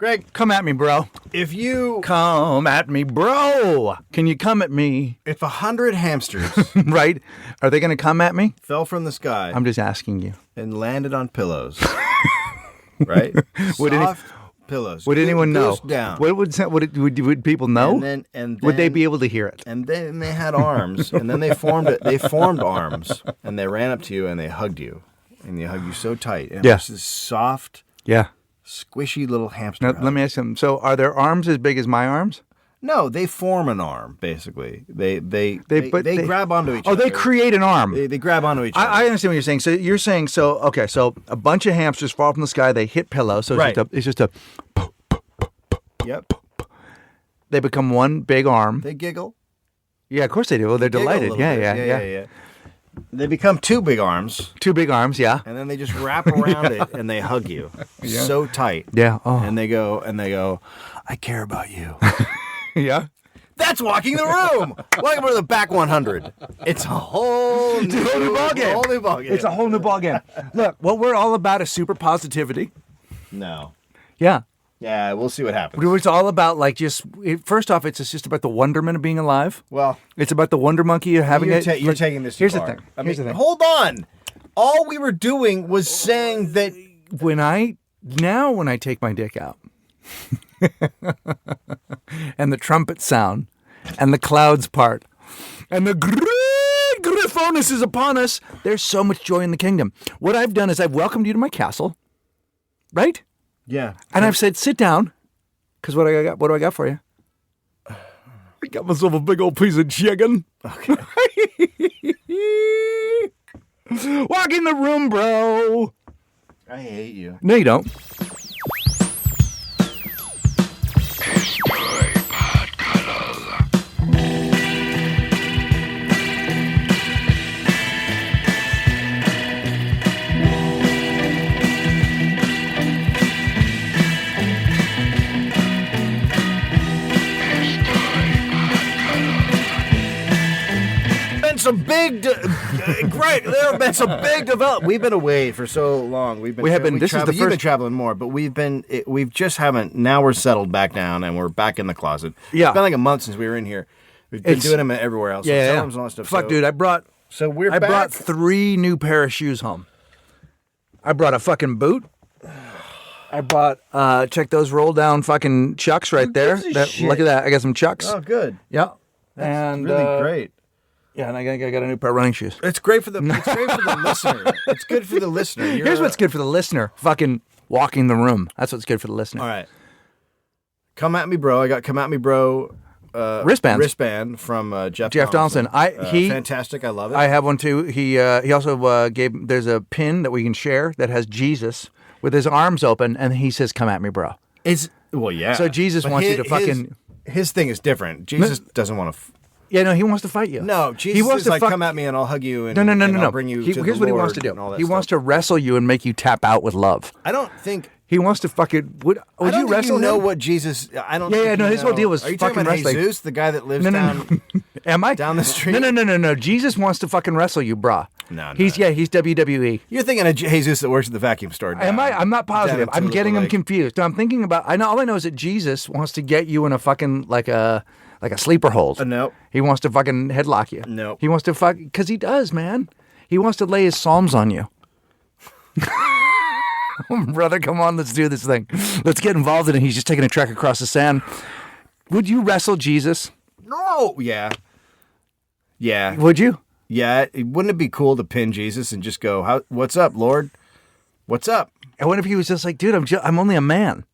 Greg, Come at me, bro. if you Come at me, bro. Can you come at me? if 100 hamsters Right? Are they going to come at me? fell from the sky I'm just asking you. and landed on pillows, right? Would any- Soft pillows. Would anyone know? Goose down. What would people know? And then Would they be able to hear it? And then they had arms, and then they formed it. They formed arms, and they ran up to you and they hugged you, and they hugged you so tight. And Yeah. it was this soft, Yeah. squishy little hamster. Now, hug. let me ask you. So, are their arms as big as my arms? No, they form an arm basically. They but they- grab onto each Oh, other. they create an arm. They grab onto each other. I understand what you're saying. So you're saying okay. So a bunch of hamsters fall from the sky. They hit pillows. So Right. it's just a. Yep. They become one big arm. They giggle. Yeah, of course they do. Well, they're Giggle a delighted. little Yeah, bit. yeah. They become two big arms, Two big arms. Yeah. and then they just wrap around it and they hug you so tight. Yeah. Oh. And they go, I care about you. Yeah. That's walking the room. Welcome to the back 100. It's a whole new ballgame. Whole new ballgame. It's a whole new ballgame. Look, what we're all about is super positivity. No. Yeah. Yeah, we'll see what happens. It's all about first off, it's just about the wonderment of being alive. Well, It's about the wonder monkey of having you're, it. you're taking this too Here's far. the thing. Here's the thing. Hold on. All we were doing was saying that. When I take my dick out and the trumpet sound and the clouds part and the great griffonus is upon us, there's so much joy in the kingdom. What I've done is I've welcomed you to my castle, right? Yeah. And I've said, sit down, because what do I got for you? I got myself a big old piece of chicken. Okay. Walk in the room, bro. I hate you. No, you don't. Some big, great. There have been some big development. We've been away for so long. We've been. This is the You've been first. traveling more, but we've just haven't. Now we're settled back down and we're back in the closet. Yeah. It's been like a month since we were in here. We've been doing them everywhere else. Yeah, yeah. And all that stuff. Fuck, dude. I brought back. 3 new pair of shoes home. I brought a fucking boot. I bought check those roll down fucking Chucks right there. Look at that. I got some Chucks. Oh, good. Yeah. That's really great. Yeah, and I got a new pair of running shoes. It's great for the listener. It's good for the listener. Here's what's good for the listener. Fucking walking the room. That's what's good for the listener. All right. Come at me, bro. I got come at me, bro. Wristband from Jeff Donaldson. Fantastic. I love it. I have one too. He also gave. There's a pin that we can share that has Jesus with his arms open, and he says, "Come at me, bro." Yeah. So Jesus wants you to fucking. His thing is different. Jesus doesn't want to. Yeah, no, he wants to fight you. No, Jesus is like, come at me and I'll hug you and I'll bring you to Here's the what he Lord wants to do. and all that He stuff. wants to wrestle you and make you tap out with love. I don't think... He wants to fucking... Would I don't you think wrestle you know him? what Jesus... I don't Yeah, no, his whole deal was Are you fucking talking about wrestling. Jesus, the guy that lives No. down... Am I? Down the street? No. Jesus wants to fucking wrestle you, brah. No. He's WWE. You're thinking of Jesus that works at the vacuum store. Am I? I'm not positive. I'm getting him Lake. confused. I'm thinking about... all I know is that Jesus wants to get you in a fucking... like a sleeper hold. No. He wants to fucking headlock you. No. He wants to fuck... Because he does, man. He wants to lay his psalms on you. Brother, come on, let's do this thing. Let's get involved in it. He's just taking a trek across the sand. Would you wrestle Jesus? No. Yeah. Yeah. Would you? Yeah. Wouldn't it be cool to pin Jesus and just go, what's up, Lord? What's up? I wonder if he was just like, dude, I'm only a man.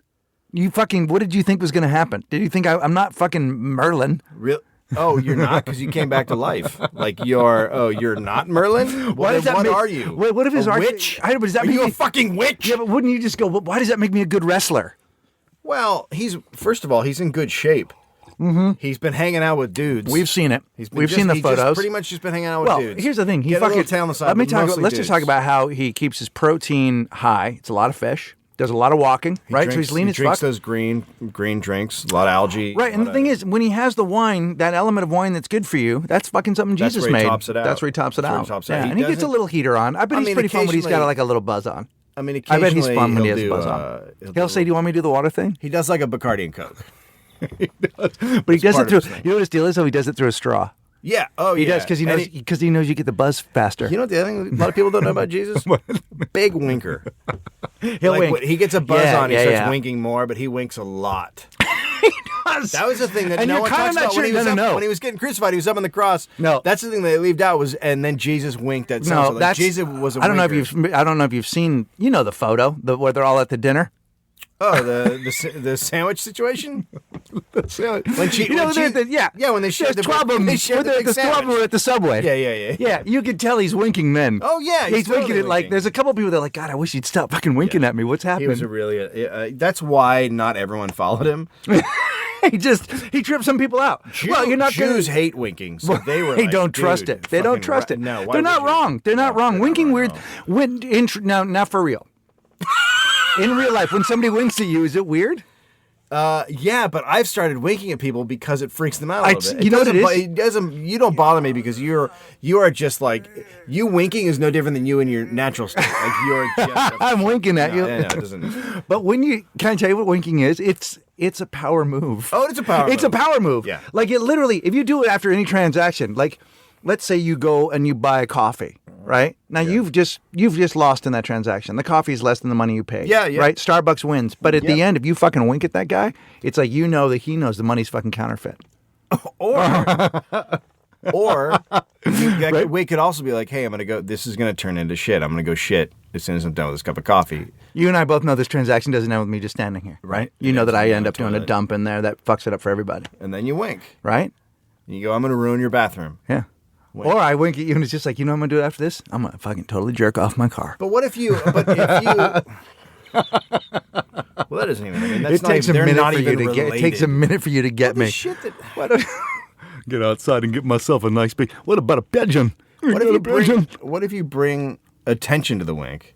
You fucking, what did you think was going to happen? Did you think I'm not fucking Merlin? Real? Oh, you're not because you came back to life. Like you're not Merlin. Why does that what make, are you? What if his a arch- witch? Does that Are make you me, a fucking witch? Yeah, but wouldn't you just go? Why does that make me a good wrestler? Well, first of all, he's in good shape. Mm-hmm. He's been hanging out with dudes. We've seen it. We've seen the he's photos. pretty much just been hanging out with Well, dudes. here's the thing. He Get a fucking little tail on the side. Let's just talk about how he keeps his protein high. It's a lot of fish. Does a lot of walking, right? So he's lean as fuck. He drinks those green drinks, a lot of algae. Right, and the thing is, when he has the wine, that element of wine that's good for you, that's fucking something Jesus where he made. tops it out. That's where he tops it That's where out. he tops it out. Yeah, He and he gets a doesn't- little heater on. I bet he's pretty fun when he's got occasionally- like a little buzz on. I mean, I bet he's occasionally fun when he he'll has a do, buzz on. do He'll a say, "Do you want me to do the water thing?" He does like a Bacardi and Coke. But he does part it of through. his thing. You know what his deal is? Though he does it through a straw. Yeah. Oh, He yeah. does because he And knows he knows you get the buzz faster. You know what the other thing a lot of people don't know about Jesus? Big winker. He'll Like, wink. when he gets a buzz Yeah, on, he yeah, starts yeah. winking more, but he winks a lot. does. That was the thing that And no you're one kinda talks not about sure- when he was no. when he was getting crucified. He was up on the cross. No. That's the thing they leaved out was, and then Jesus winked at No, sunset. Like, that's Jesus was a I don't know winker. if you've seen the photo where they're all at the dinner. Oh, the sandwich situation? When she, when she, yeah, when they shared there's the 12 of them. they shared the big There's 12 of them sandwich. at the subway. Yeah. Yeah, you can tell he's winking then. Oh, yeah, he's winking totally it like. winking. There's a couple people that are like, God, I wish he'd stop fucking winking at me. What's He happening? was a really. That's why not everyone followed him. he tripped some people out. Well, you're not Jews gonna, hate winking, so they were. They like, don't trust dude, it. They don't fucking trust it. No, why they're would not you? wrong. They're not wrong. they're Winking not weird. wrong. Now for real. In real life, when somebody winks at you, is it weird? Yeah, but I've started winking at people because it freaks them out a little bit. You know what it is? It doesn't. You don't bother me because you are just like you winking is no different than you in your natural state. Like you're just. I'm winking at you. No, it doesn't. But can I tell you what winking is? It's a power move. Oh, it's a power. It's move. a power move. Yeah. Like it literally, if you do it after any transaction, like let's say you go and you buy a coffee, right? Now you've just lost in that transaction. The coffee is less than the money you paid. Yeah. Right? Starbucks wins. But at the end, if you fucking wink at that guy, it's like you know that he knows the money's fucking counterfeit. Or we could also be like, hey, I'm gonna go. This is gonna turn into shit. I'm gonna go shit as soon as I'm done with this cup of coffee. You and I both know this transaction doesn't end with me just standing here, right? You know that I end up doing a dump in there that fucks it up for everybody, And then you wink. right? And you go, I'm gonna ruin your bathroom. Yeah. Wink. Or I wink at you and it's just like, you know what I'm going to do after this? I'm going to fucking totally jerk off my car. But what if you? But if you. Well, that doesn't even. I mean, that's It takes not a even, they're minute not for you even to get. It related. takes a minute for you to get The me. shit that. Get outside and get myself a nice big. What about a pigeon? What if you bring attention to the wink?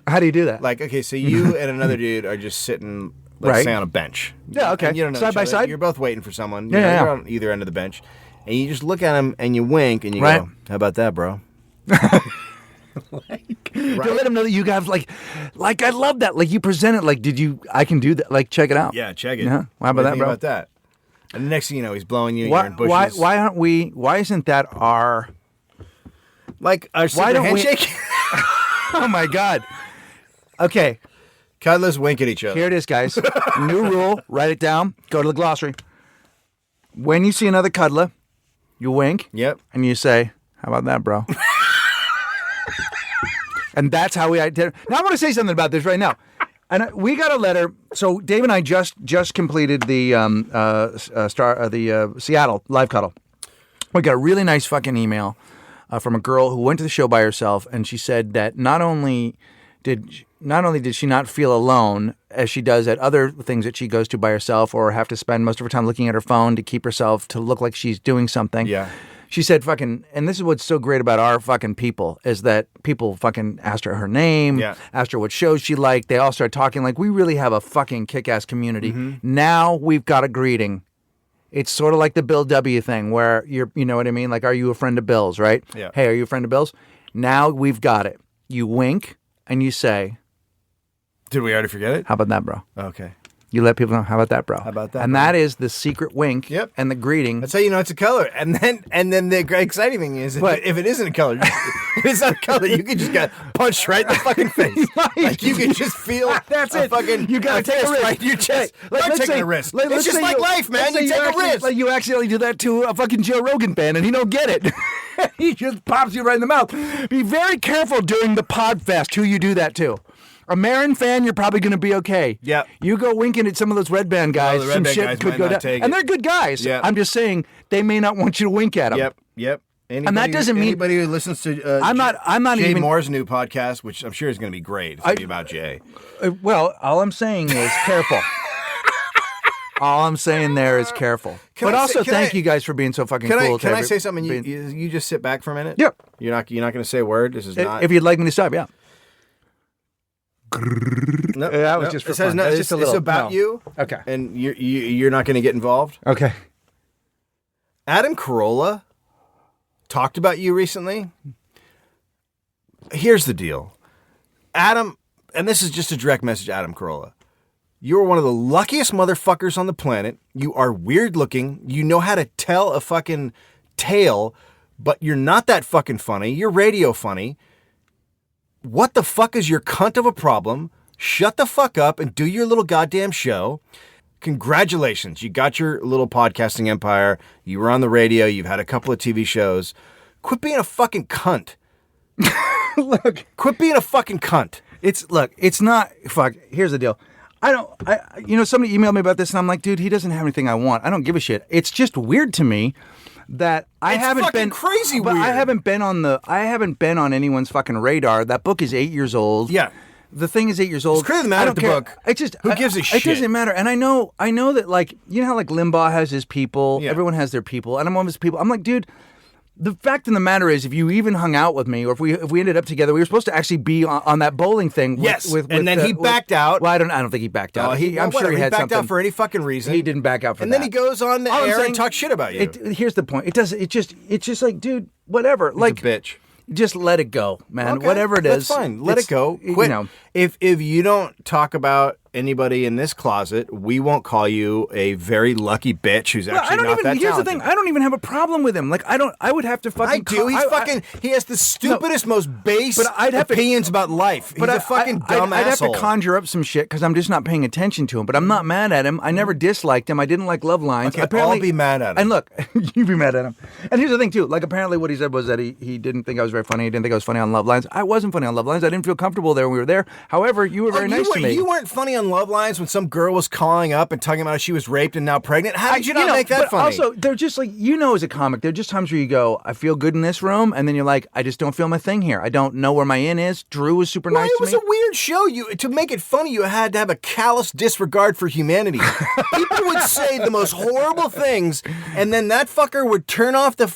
How do you do that? Like, okay, so you and another dude are just sitting, let's Right. say, on a bench. Yeah, okay. And you don't know Side each by other. side? You're both waiting for someone. Yeah, yeah. You're on either end of the bench, and you just look at him and you wink and you Right. go, "How about that, bro?" To let them know that you guys like I love that. Like you present it like, I can do that. Like check it out. Yeah, check it. Yeah. How about What do you that, think bro? About that. And the next thing you know, he's blowing you. Why, You're in bushes. why isn't that our? Like our super don't we- handshake? Oh my God. Okay. Cuddlers wink at each other. Here it is, guys. New rule. Write it down. Go to the glossary. When you see another cuddler, you wink. Yep. And you say, "How about that, bro?" And that's how we identify. Now I want to say something about this right now. And we got a letter. So Dave and I just completed the Seattle live cuddle. We got a really nice fucking email from a girl who went to the show by herself, and she said that not only did she not feel alone as she does at other things that she goes to by herself, or have to spend most of her time looking at her phone to keep herself to look like she's doing something. Yeah. She said fucking, and this is what's so great about our fucking people, is that people fucking asked her name, Yeah. asked her what shows she liked. They all started talking like we really have a fucking kick-ass community. Now we've got a greeting. It's sort of like the Bill W. thing where you know what I mean? Like, are you a friend of Bill's, right? Yeah. Hey, are you a friend of Bill's? Now we've got it. You wink and you say, Did we already forget it? how about that, bro? Okay. You let people know, how about that, bro? How about that, And bro? that is the secret wink Yep. and the greeting. That's how you know it's a color. And then the exciting thing is, if it isn't a color, if it's not a color, you can just get punched right in the fucking face. Like you can just feel That's a it. fucking You gotta take a fist risk. right in your chest. Hey, I'm let's taking say- a risk. let's It's just say like you- life, man. let's say You take a actually- risk. Like you accidentally do that to a fucking Joe Rogan fan and he don't get it. He just pops you right in the mouth. Be very careful during the Podfest who you do that to. A Marin fan, you're probably going to be okay. Yep. You go winking at some of those Red Band guys, the Red some Band shit guys could might go not down. take And it. they're good guys. Yep. I'm just saying they may not want you to wink at them. Yep. And that doesn't mean- anybody who listens to I'm not Jay even- Moore's new podcast, which I'm sure is going to be great. It's going to be about Jay. Well, all I'm saying is careful. All I'm saying there is careful. But also, thank you guys for being so fucking cool. Can I say something? You just sit back for a minute. Yep. You're not going to say a word. This is not. If you'd like me to stop, yeah. No, that was just for it says fun. no, That's it's, just a little- it's about no. you. Okay. And you're not going to get involved. Okay. Adam Carolla talked about you recently. Here's the deal. Adam and this is just a direct message to Adam Carolla. You're one of the luckiest motherfuckers on the planet. You are weird looking. You know how to tell a fucking tale, but you're not that fucking funny. You're radio funny. What the fuck is your cunt of a problem? Shut the fuck up and do your little goddamn show. Congratulations. You got your little podcasting empire. You were on the radio. You've had a couple of TV shows. Quit being a fucking cunt. Look. Quit being a fucking cunt. It's not, fuck, here's the deal. Somebody emailed me about this and I'm like, dude, he doesn't have anything I want. I don't give a shit. It's just weird to me that I haven't been crazy but weird. I haven't been on anyone's fucking radar. That book is 8 years old. Yeah. The thing is 8 years old. It's clearly the matter with the book. Who gives a shit? It doesn't matter. And I know that, like, you know how like Limbaugh has his people, Yeah. everyone has their people, and I'm one of his people. I'm like, dude, the fact of the matter is, if you even hung out with me, or if we ended up together, we were supposed to actually be on that bowling thing. And then he backed out. Well, I don't think he backed out. I'm sure he had backed something. out for any fucking reason. He didn't back out for and that. And then he goes on the air and talks shit about you. Here's the point. It's just like, dude, whatever. He's like a bitch. Just let it go, man. Okay, Whatever it is. That's fine. Let it go. Quit. You know. If you don't talk about anybody in this closet, we won't call you a very lucky bitch who's actually not that talented. Here's the thing. I don't even have a problem with him. Like, I would have to fucking... I do. He has the stupidest, most base opinions about life. He's a fucking dumb I'd asshole. have to conjure up some shit because I'm just not paying attention to him. But I'm not mad at him. I never disliked him. I didn't like Love Lines. Okay, I'll be mad at him. And look, you be mad at him. And here's the thing, too. Like, apparently what he said was that he didn't think I was very funny. He didn't think I was funny on Love Lines. I wasn't funny on Love Lines. I didn't feel comfortable there when we were there. However, you were very nice to me. You weren't funny on Love Lines when some girl was calling up and talking about how she was raped and now pregnant. How did you not make that funny? Also, they're just like, as a comic, there are just times where you go, I feel good in this room, and then you're like, I just don't feel my thing here. I don't know where my in is. Drew was super nice to me. It was a weird show. To make it funny, you had to have a callous disregard for humanity. People would say the most horrible things, and then that fucker would turn off the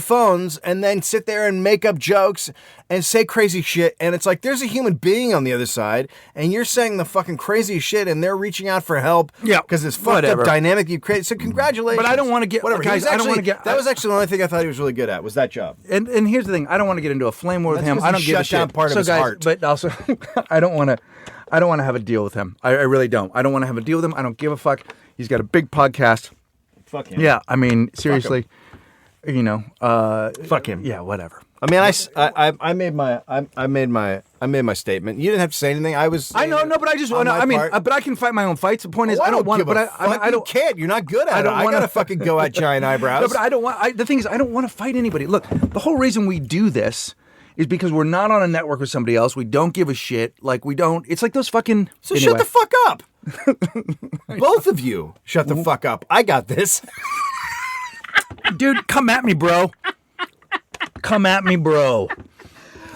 phones and then sit there and make up jokes and say crazy shit. And it's like, there's a human being on the other side, and you're saying the fucking crazy shit, and they're reaching out for help. Yeah, because it's fucked up dynamic you create. So congratulations. But I don't want to get whatever. Guys, I don't want to get. That was actually the only thing I thought he was really good at was that job. And here's the thing. I don't want to get into a flame war with him. I don't give a shit. Down part of his heart. But also, I don't want to have a deal with him. I really don't. I don't want to have a deal with him. I don't give a fuck. He's got a big podcast. Fuck him. Yeah, I mean, seriously, fuck him. Yeah, whatever. I mean, I made my statement. You didn't have to say anything. I know, but I just want to. I mean, but I can fight my own fights. The point is, I don't want to. But I don't. You can't. You're not good at it. I gotta fucking go at giant eyebrows. No, but I don't want. The thing is, I don't want to fight anybody. Look, the whole reason we do this is because we're not on a network with somebody else. We don't give a shit. Like we don't. It's like those fucking. So shut the fuck up. Both of you, shut the fuck up. I got this. Dude, come at me, bro. Come at me, bro.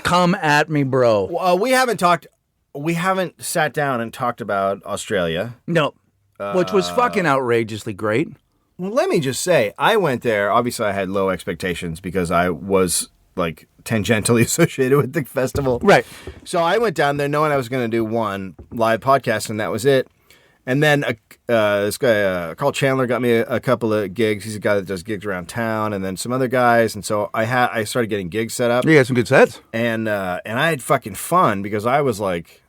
Come at me, bro. We haven't sat down and talked about Australia. No. Which was fucking outrageously great. Well, let me just say, I went there. Obviously, I had low expectations because I was like tangentially associated with the festival. Right. So I went down there knowing I was going to do one live podcast, and that was it. And then this guy, Carl Chandler, got me a couple of gigs. He's a guy that does gigs around town, and then some other guys. And so I started getting gigs set up. You got some good sets. And I had fucking fun because I was like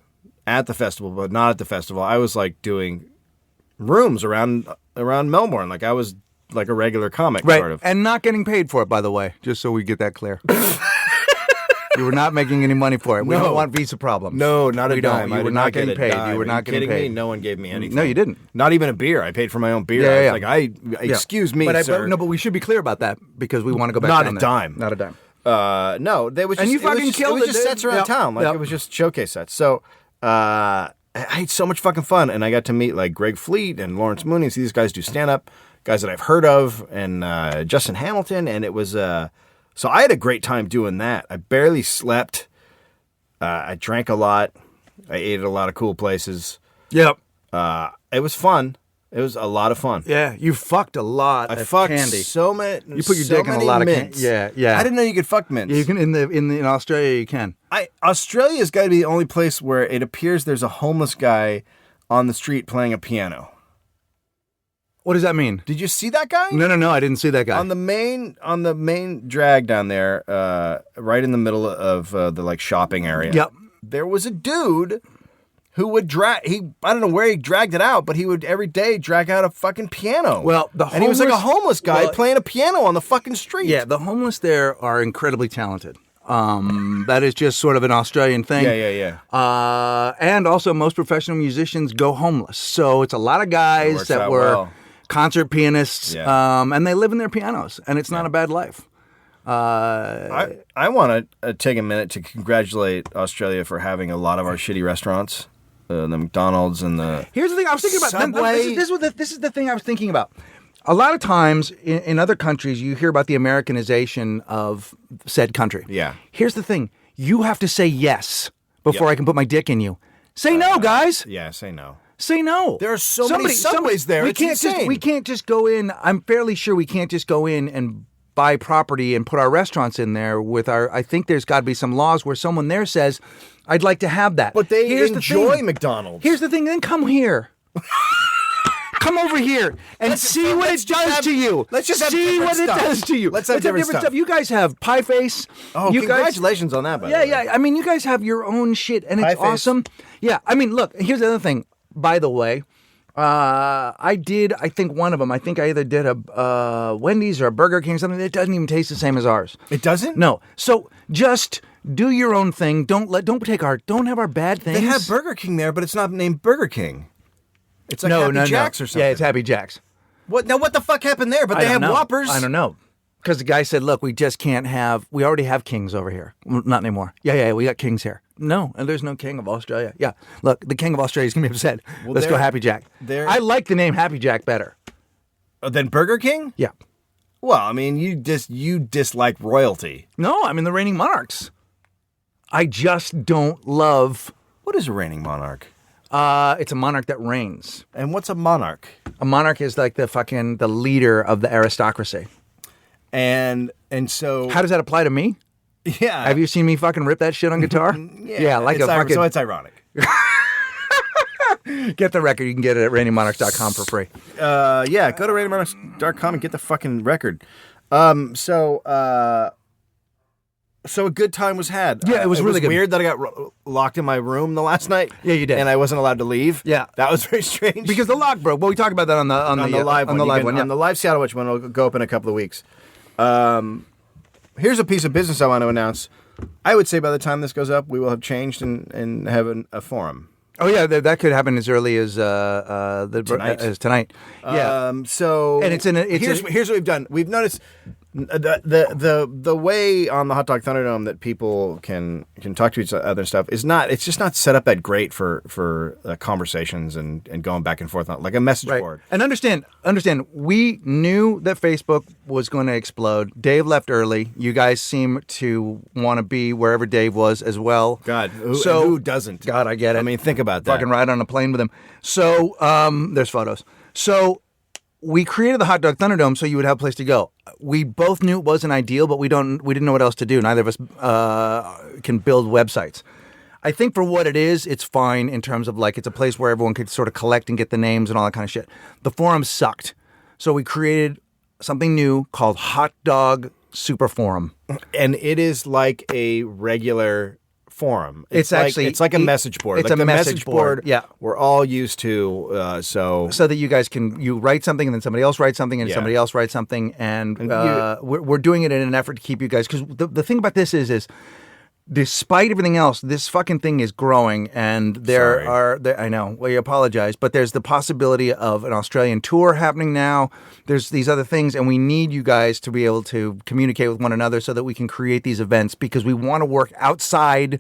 at the festival, but not at the festival. I was like doing rooms around Melbourne. Like I was like a regular comic, right. sort of. And not getting paid for it, by the way, just so we get that clear. You were not making any money for it. We don't want visa problems. No, not a dime. You were not getting paid. You were not getting paid. Me? No one gave me anything. No, you didn't. Not even a beer. I paid for my own beer. Yeah, I was like, excuse me, sir. But we should be clear about that because we want to go back not down a there. dime. Not a dime. No, they was just, and you fucking killed it. It was just sets around town. Like it was just showcase sets. So I had so much fucking fun, and I got to meet like Greg Fleet and Lawrence Mooney. See these guys do stand up, guys that I've heard of, and Justin Hamilton, and it was so I had a great time doing that. I barely slept. I drank a lot. I ate at a lot of cool places. Yep. It was fun. It was a lot of fun. Yeah, you fucked a lot of candy. So many. You put your dick in a lot of candy. Yeah. I didn't know you could fuck mints. Yeah, you can in Australia. You can. Australia's got to be the only place where it appears there's a homeless guy on the street playing a piano. What does that mean? Did you see that guy? No, I didn't see that guy. On the main drag down there, right in the middle of the like shopping area. Yep. there was a dude who would I don't know where he dragged it out, but he would every day drag out a fucking piano. Well, and he was like a homeless guy playing a piano on the fucking street. Yeah, the homeless there are incredibly talented. That is just sort of an Australian thing. Yeah. And also, most professional musicians go homeless. So it's a lot of guys that were concert pianists, and they live in their pianos, and it's not a bad life. I want to take a minute to congratulate Australia for having a lot of our shitty restaurants, the McDonald's and the Here's the thing I was thinking about. Subway. This is the thing I was thinking about. A lot of times in other countries, you hear about the Americanization of said country. Yeah. Here's the thing. You have to say yes before I can put my dick in you. Say no, guys. Yeah, say no. Say no. There are so many Subways there. It's insane. We can't just go in. I'm fairly sure we can't just go in and buy property and put our restaurants in there with our. I think there's got to be some laws where someone there says, "I'd like to have that." But they enjoy McDonald's. Here's the thing. Then come here. Come over here and see what it does to you. Let's just see what it does to you. Let's have different stuff. You guys have pie face. Oh, congratulations on that, by the way. Yeah. I mean, you guys have your own shit, and it's awesome. Yeah. I mean, look. Here's the other thing. By the way, I think one of them. I think I either did a Wendy's or a Burger King or something. It doesn't even taste the same as ours. It doesn't? No. So just do your own thing. Don't have our bad things. They have Burger King there, but it's not named Burger King. It's like Happy Jacks or something. Yeah, it's Happy Jacks. What the fuck happened there? But they have Whoppers. I don't know. Because the guy said, look, we just can't have, we already have kings over here. Not anymore. Yeah, we got kings here. No, and there's no king of Australia. Yeah, look, the king of Australia is going to be upset. Let's go Happy Jack. I like the name Happy Jack better. Than Burger King? Yeah. Well, I mean, you dislike royalty. No, I mean the reigning monarchs. I just don't love. What is a reigning monarch? It's a monarch that reigns. And what's a monarch? A monarch is like the leader of the aristocracy. And so how does that apply to me? Yeah. Have you seen me fucking rip that shit on guitar? Yeah, like so it's ironic. Get the record. You can get it at RainyMonarchs.com for free. Yeah, go to RainyMonarchs.com and get the fucking record. So a good time was had. Yeah, it was really good. Weird that I got locked in my room the last night. Yeah, you did, and I wasn't allowed to leave. Yeah, that was very strange because the lock broke. Well, we talked about that on the live one. On the live Seattle Witch one, will go up in a couple of weeks. Here's a piece of business I want to announce. I would say by the time this goes up, we will have changed and have a forum. Oh yeah, that could happen as early as tonight. Yeah. And here's what we've done. We've noticed the way on the Hot Dog Thunderdome that people can talk to each other and stuff is not. It's just not set up that great for conversations and going back and forth on like a message board. And understand. We knew that Facebook was going to explode. Dave left early. You guys seem to want to be wherever Dave was as well. God, who doesn't? God, I get it. I mean, think about that. Fucking ride on a plane with him. So there's photos. So we created the Hot Dog Thunderdome so you would have a place to go. We both knew it wasn't ideal, but we didn't know what else to do. Neither of us can build websites. I think for what it is, it's fine in terms of like it's a place where everyone could sort of collect and get the names and all that kind of shit. The forum sucked. So we created something new called Hot Dog Super Forum. And it is like a regular forum. It's like a message board. It's like a message board. Yeah, we're all used to. So that you guys you write something and then somebody else writes something and somebody else writes something and we're doing it in an effort to keep you guys because the thing about this is despite everything else, this fucking thing is growing and I know. Well, you apologize, but there's the possibility of an Australian tour happening now. There's these other things, and we need you guys to be able to communicate with one another so that we can create these events because we want to work outside.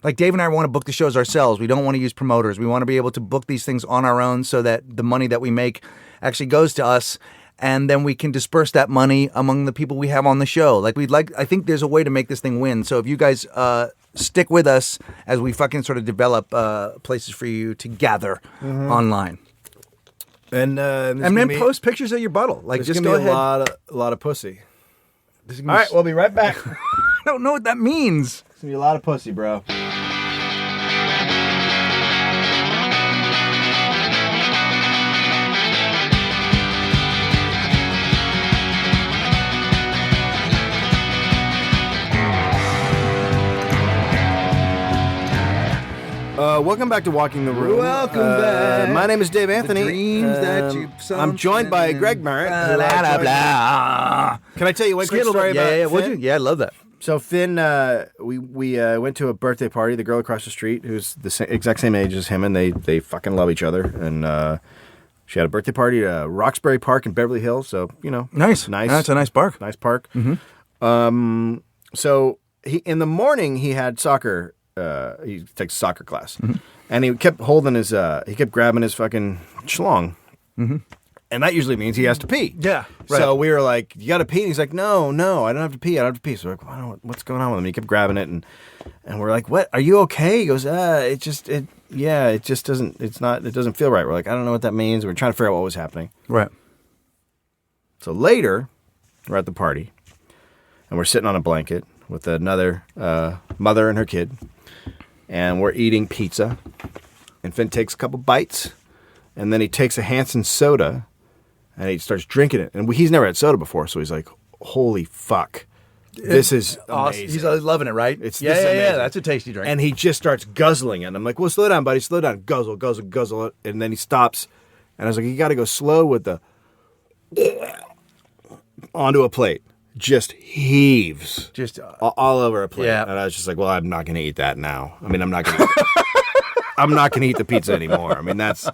Like Dave and I want to book the shows ourselves. We don't want to use promoters. We want to be able to book these things on our own so that the money that we make actually goes to us. And then we can disperse that money among the people we have on the show. I think there's a way to make this thing win. So if you guys stick with us as we fucking sort of develop places for you to gather online. And then post pictures of your buttle. Like just go ahead. A lot of pussy. All right, we'll be right back. I don't know what that means. It's gonna be a lot of pussy, bro. welcome back to Walking the Room. Welcome back. My name is Dave Anthony. The dreams that you I'm joined by Greg Merritt. Blah, blah. Can I tell you one quick story about Finn? Would you? Yeah, I love that. So Finn, we went to a birthday party. The girl across the street, who's the exact same age as him, and they fucking love each other. And she had a birthday party at Roxbury Park in Beverly Hills. So Nice. That's a nice park. Nice park. Mm-hmm. So in the morning he had soccer. He takes a soccer class, and he kept holding his. He kept grabbing his fucking schlong, and that usually means he has to pee. Yeah, right. So we were like, "You got to pee?" And he's like, "No, I don't have to pee. I don't have to pee." So we're like, I don't know what's going on with him. And he kept grabbing it, and we're like, "What? Are you okay?" He goes, it just doesn't. It doesn't feel right." We're like, "I don't know what that means." We're trying to figure out what was happening. Right. So later, we're at the party, and we're sitting on a blanket with another mother and her kid. And we're eating pizza, and Finn takes a couple bites, and then he takes a Hansen soda, and he starts drinking it. And he's never had soda before, so he's like, "Holy fuck, this is awesome. amazing." He's loving it, right? This is yeah. amazing. That's a tasty drink. And he just starts guzzling it. And I'm like, "Well, slow down, buddy, slow down, guzzle, guzzle, guzzle." And then he stops, and I was like, "You got to go slow with the onto a plate." Just heaves, just all over a plate. Yeah. And I was just like, "Well, I'm not going to eat that now. I mean, I'm not going to. I'm not going to eat the pizza anymore. I mean, that's."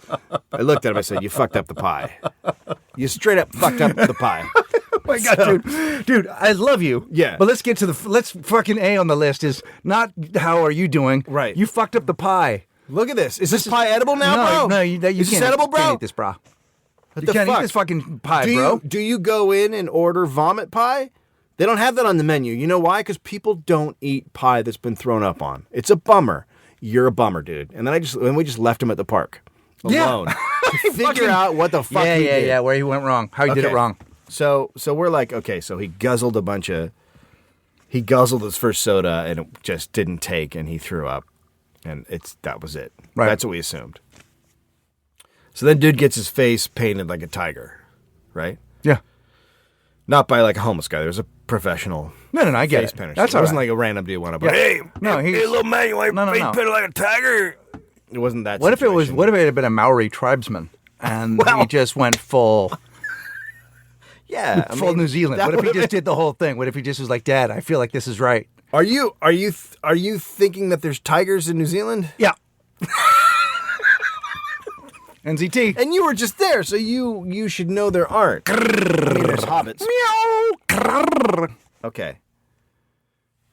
I looked at him. I said, "You fucked up the pie. You straight up fucked up the pie." Oh my God, dude, I love you. Yeah. But let's get to let's fucking A on the list is not how are you doing? Right. You fucked up the pie. Look at this. Is this pie edible now, bro? No, you Is can't. this edible, bro? You can't eat this, bro. What You the can't fuck? eat this fucking pie, do bro. You, do you go in and order vomit pie? They don't have that on the menu. You know why? Because people don't eat pie that's been thrown up on. It's a bummer. You're a bummer, dude. And then we just left him at the park alone to figure out what the fuck he did. Yeah, where he went wrong, how he did it wrong. So we're like, okay, so he guzzled his first soda and it just didn't take, and he threw up, and that was it. Right. That's what we assumed. So then dude gets his face painted like a tiger, right? Yeah. Not by like a homeless guy. There was a professional. No, I get face it. painter. That's it all wasn't right. like a random dude went up. Yeah. Hey, he's little man, you want No. face painted like a tiger? It wasn't that. What if situation. it had been a Maori tribesman and he just went full Yeah, full New Zealand? What if he just did the whole thing? What if he just was like, "Dad, I feel like this is right"? Are you thinking that there's tigers in New Zealand? Yeah. NZT. And you were just there, so you should know there aren't. I mean, there's hobbits. Meow. Okay.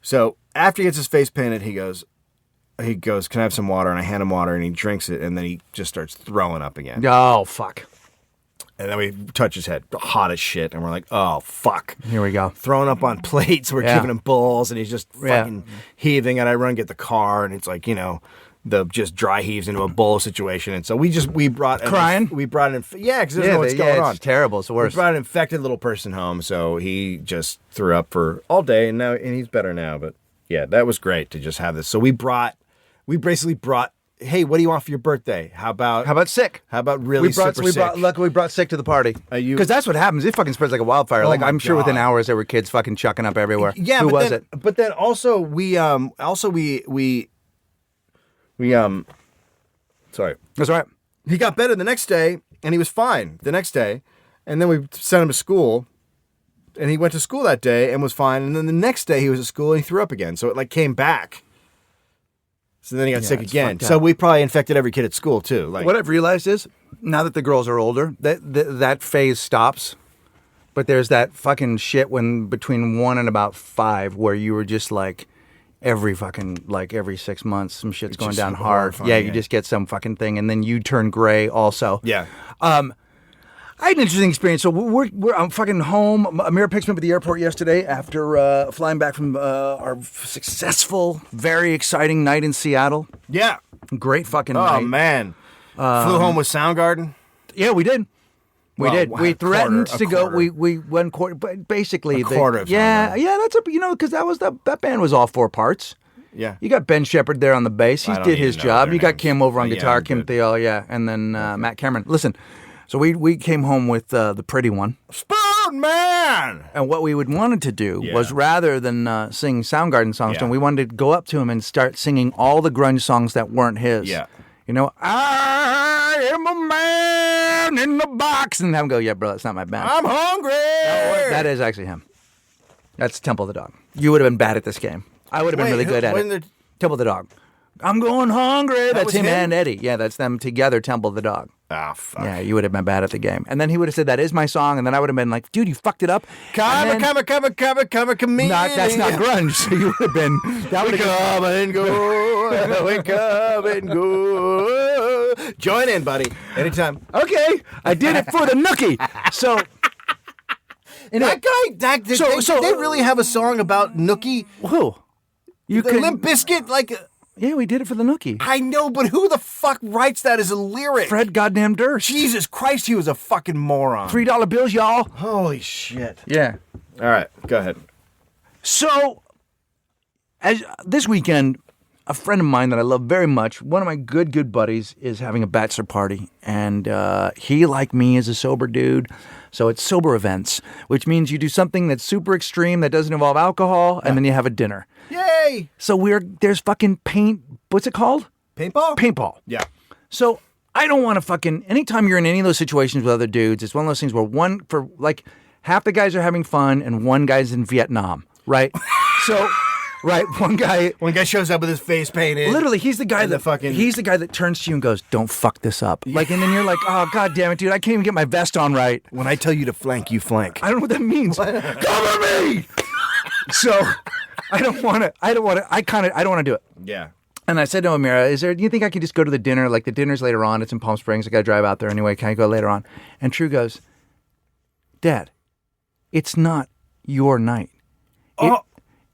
So after he gets his face painted, he goes, "Can I have some water?" And I hand him water, and he drinks it, and then he just starts throwing up again. Oh, fuck. And then we touch his head, hot as shit, and we're like, "Oh fuck!" Here we go. Throwing up on plates. We're Yeah. giving him bowls, and he's just Yeah. fucking heaving. And I run and get the car, and it's like the just dry heaves into a bowl situation. And so we brought Crying? We brought an because there's no what's going on. It's terrible. It's the We worst. brought an infected little person home, so he just threw up for all day, and he's better now. But yeah, that was great to just have this. So we basically brought. Hey, what do you want for your birthday? How about sick? How about really super sick? Luckily, we brought sick to the party. Because that's what happens. It fucking spreads like a wildfire. Oh like my I'm sure within God. hours there were kids fucking chucking up everywhere. Yeah, Who but was then, it? But then also we sorry. That's right. He got better the next day, and he was fine the next day, and then we sent him to school, and he went to school that day and was fine, and then the next day he was at school and he threw up again, so it like came back. So then he got sick it's again. fucked So up. we probably infected every kid at school too. Like What I've realized is now that the girls are older, that phase stops. But there's that fucking shit when between 1 and about 5 where you were just like every 6 months some shit's going just down so hard. horrifying, Yeah, yeah. you just get some fucking thing and then you turn gray also. yeah. I had an interesting experience. So I'm fucking home. Amir picks me up at the airport yesterday after flying back from our successful, very exciting night in Seattle. Yeah. Great fucking Oh night. man. Flew home with Soundgarden. Yeah, we did. We Well, did. We a threatened quarter, to a go. quarter. We went quarter, but basically A quarter of yeah, Soundgarden. yeah. That's because that was that band was all 4 parts. Yeah. You got Ben Shepherd there on the bass. He I don't did even his know job. their You got names. Kim over on Yeah, guitar, I'm Kim good. Thiel, yeah, and then Matt Cameron. Listen, so we came home with the pretty one. Spoon old man. And what we wanted to do was rather than sing Soundgarden songs to him, we wanted to go up to him and start singing all the grunge songs that weren't his. Yeah. You know, I am a man in the box. And have him go, yeah, bro, that's not my band. I'm hungry. That is actually him. That's Temple of the Dog. You would have been bad at this game. I would have been really good at it. Temple of the Dog. I'm going hungry. That's him and Eddie. Yeah, that's them together, Temple of the Dog. Ah, fuck. Yeah, you would have been bad at the game. And then he would have said, that is my song. And then I would have been like, dude, you fucked it up. Come, chameleon. That's not grunge. So you would have been. That would come and go. We come and go. Join in, buddy. Anytime. Okay. I did it for the nookie. So. That guy, did they really have a song about Nookie? Who? Limp Bizkit? Like. Yeah, we did it for the nookie. I know, but who the fuck writes that as a lyric? Fred goddamn Durst. Jesus Christ, he was a fucking moron. $3 bills, y'all. Holy shit. Yeah. All right, go ahead. So, as this weekend, a friend of mine that I love very much, one of my good buddies, is having a bachelor party. And he, like me, is a sober dude. So it's sober events, which means you do something that's super extreme that doesn't involve alcohol, and then you have a dinner. Yay! So there's fucking what's it called? Paintball? Paintball. Yeah. So I don't want to anytime you're in any of those situations with other dudes, it's one of those things where half the guys are having fun and one guy's in Vietnam, right? So... Right, one guy shows up with his face painted. Literally, he's the guy that turns to you and goes, "Don't fuck this up." Like, and then you're like, "Oh, god damn it, dude! I can't even get my vest on right." When I tell you to flank, you flank. I don't know what that means. Cover me. So, I don't want to. I don't want to do it. Yeah. And I said to Amira, do you think I could just go to the dinner? Like, the dinner's later on. It's in Palm Springs. I got to drive out there anyway. Can I go later on? And True goes, "Dad, it's not your night.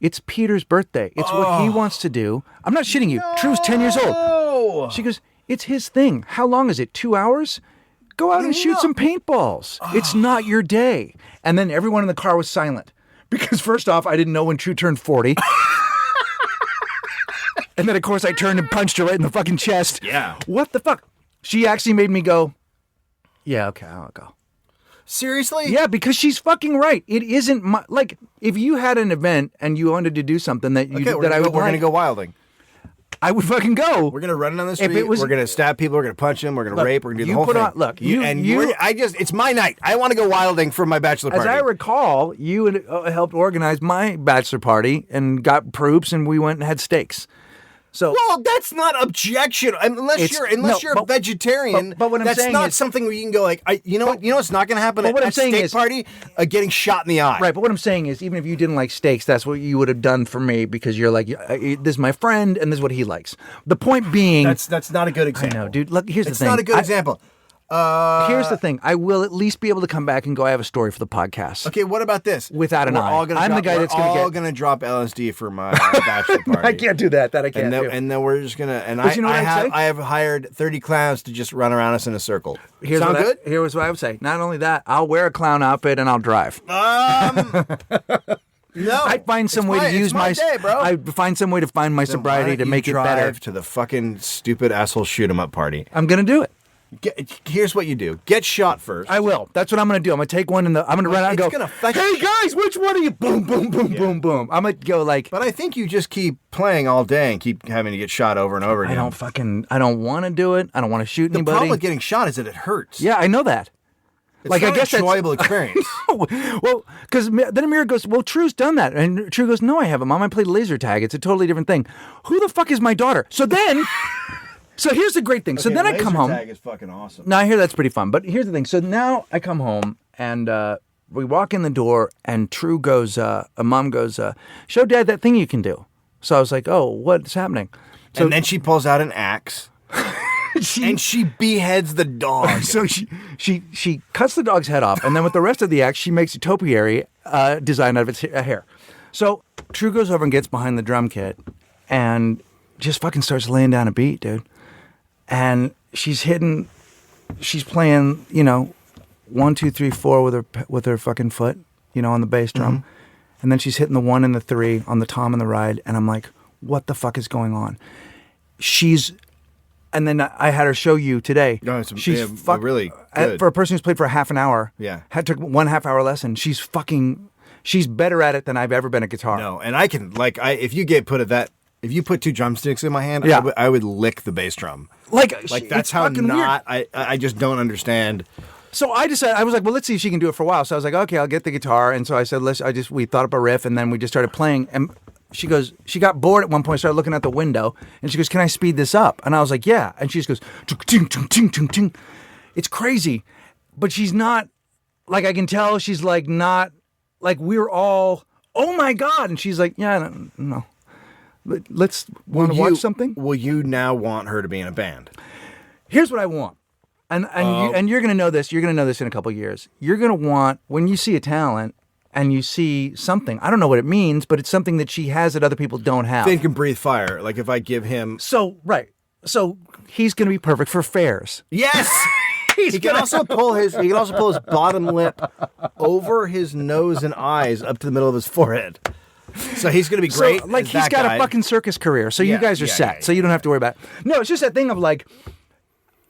It's Peter's birthday. It's what he wants to do." I'm not shitting you. No. True's 10 years old. She goes, "It's his thing. How long is it? 2 hours? Go out and shoot some paintballs. It's not your day." And then everyone in the car was silent. Because first off, I didn't know when True turned 40. And then, of course, I turned and punched her right in the fucking chest. Yeah. What the fuck? She actually made me go, yeah, okay, I'll go. Seriously? Yeah, because she's fucking right. It isn't like if you had an event and you wanted to do something that we're gonna go wilding. I would fucking go. We're gonna run down the street. We're gonna stab people. We're gonna punch them. We're gonna rape. We're gonna do the whole thing. It's my night. I want to go wilding for my bachelor party. As I recall, you helped organize my bachelor party and got proofs, and we went and had steaks. So, well, that's not objection unless you're a vegetarian. But what I'm saying that's not something where you can go like, you know what's not going to happen at a steak party? Getting shot in the eye. Right. But what I'm saying is, even if you didn't like steaks, that's what you would have done for me because you're like, this is my friend and this is what he likes. The point being, that's not a good example. I know, dude. Look, here's the thing. It's not a good example. Here's the thing. I will at least be able to come back and go, I have a story for the podcast. Okay, what about this? Without an eye. I'm the guy that's going to drop LSD for my bachelor party. I can't do that. I can't do. And then we're just going to... And I have hired 30 clowns to just run around us in a circle. Sound good? Here's what I would say. Not only that, I'll wear a clown outfit and I'll drive. No, I find some way to use my day, bro. I find some way to find my sobriety to make it better. Drive to the fucking stupid asshole shoot 'em up party. I'm going to do it. Here's what you do. Get shot first. I will. That's what I'm going to do. I'm going to take one I'm going to run out and go, hey guys, which one are you? Boom, boom, boom, boom, boom. I'm going to go like... But I think you just keep playing all day and keep having to get shot over and over again. I don't want to do it. I don't want to shoot anybody. The problem with getting shot is that it hurts. Yeah, I know that. It's not an enjoyable experience. Well, because then Amir goes, well, True's done that. And True goes, no, I haven't, Mom. I played laser tag. It's a totally different thing. Who the fuck is my daughter? So then... So here's the great thing. So then I come home. Laser tag is fucking awesome. Now I hear that's pretty fun. But here's the thing. So now I come home and we walk in the door and True goes, Mom goes, show Dad that thing you can do. So I was like, oh, what's happening? So, and then she pulls out an axe and she beheads the dog. So she cuts the dog's head off. And then with the rest of the axe, she makes a topiary design out of its hair. So True goes over and gets behind the drum kit and just fucking starts laying down a beat, dude. And she's playing, 1, 2, 3, 4 with her fucking foot, on the bass drum. Mm-hmm. And then she's hitting the 1 and the 3 on the tom and the ride. And I'm like, what the fuck is going on? She's And then I had her show you today. No, she's really good. For a person who's played for a half an hour. Yeah. Took 1.5 hour lesson. She's better at it than I've ever been at guitar. No, and I can if you put 2 drumsticks in my hand, Yeah. I would lick the bass drum. Like That's how not weird. I just don't understand. So I decided, I was like, well, let's see if she can do it for a while. So I was like, okay, I'll get the guitar. And so I said, we thought up a riff, and then we just started playing. And she got bored at one point, started looking out the window, and she goes, can I speed this up? And I was like, yeah. And she just goes, ting, ting, ting, ting, ting. It's crazy. But she's not, like, I can tell she's like not, like we're all, oh my God. And she's like, yeah, no. Let's want to watch something? Will you now want her to be in a band? Here's what I want. And you're going to know this. You're going to know this in a couple of years. You're going to want, when you see a talent and you see something, I don't know what it means, but it's something that she has that other people don't have. Think and breathe fire. Like if I give him... So he's going to be perfect for fairs. Yes! He can also pull his bottom lip over his nose and eyes up to the middle of his forehead. So he's going to be great. So, like, he's got a fucking circus career, so you guys are set. So you don't have to worry about it. No, it's just that thing of like,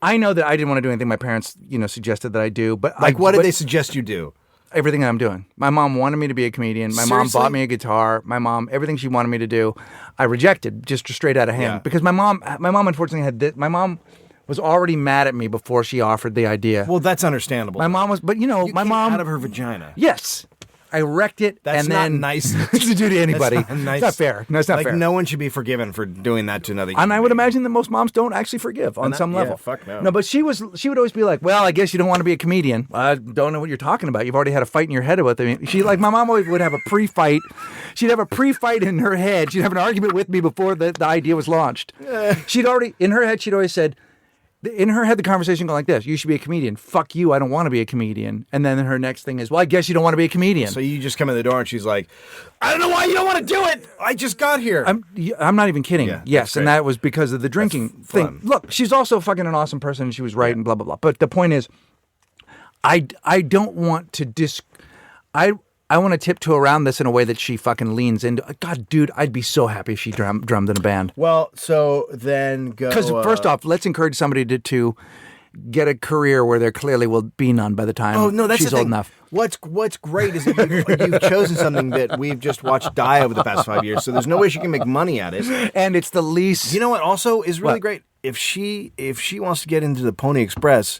I know that I didn't want to do anything my parents, suggested that I do, but what did they suggest you do? Everything that I'm doing. My mom wanted me to be a comedian. My mom bought me a guitar. My mom, everything she wanted me to do, I rejected just straight out of hand because my mom unfortunately had this. My mom was already mad at me before she offered the idea. Well, that's understandable. My mom was, but my mom out of her vagina. Yes. I wrecked it, That's and not then nice to do to anybody. That's not nice. It's not fair. No, it's not like, fair. No one should be forgiven for doing that to another. And I would imagine that most moms don't actually forgive on some level. Fuck no. No, but she would always be like, "Well, I guess you don't want to be a comedian." I don't know what you're talking about. You've already had a fight in your head about it. My mom always would have a pre-fight. She'd have a pre-fight in her head. She'd have an argument with me before the idea was launched. She'd always said. In her head, the conversation going like this: "You should be a comedian." Fuck you! I don't want to be a comedian. And then her next thing is, "Well, I guess you don't want to be a comedian." So you just come in the door and she's like, "I don't know why you don't want to do it. I just got here." I'm not even kidding. Yeah, yes, and that was because of the drinking thing. Look, she's also fucking an awesome person, and she was right, and blah blah blah. But the point is, I don't want to I want to tiptoe around this in a way that she fucking leans into. God, dude, I'd be so happy if she drummed in a band. Well, so then go... Because first off, let's encourage somebody to get a career where there clearly will be none by the time she's old enough. What's great is that you've chosen something that we've just watched die over the past 5 years, so there's no way she can make money at it. And it's the least... You know what also is really great? If she wants to get into the Pony Express,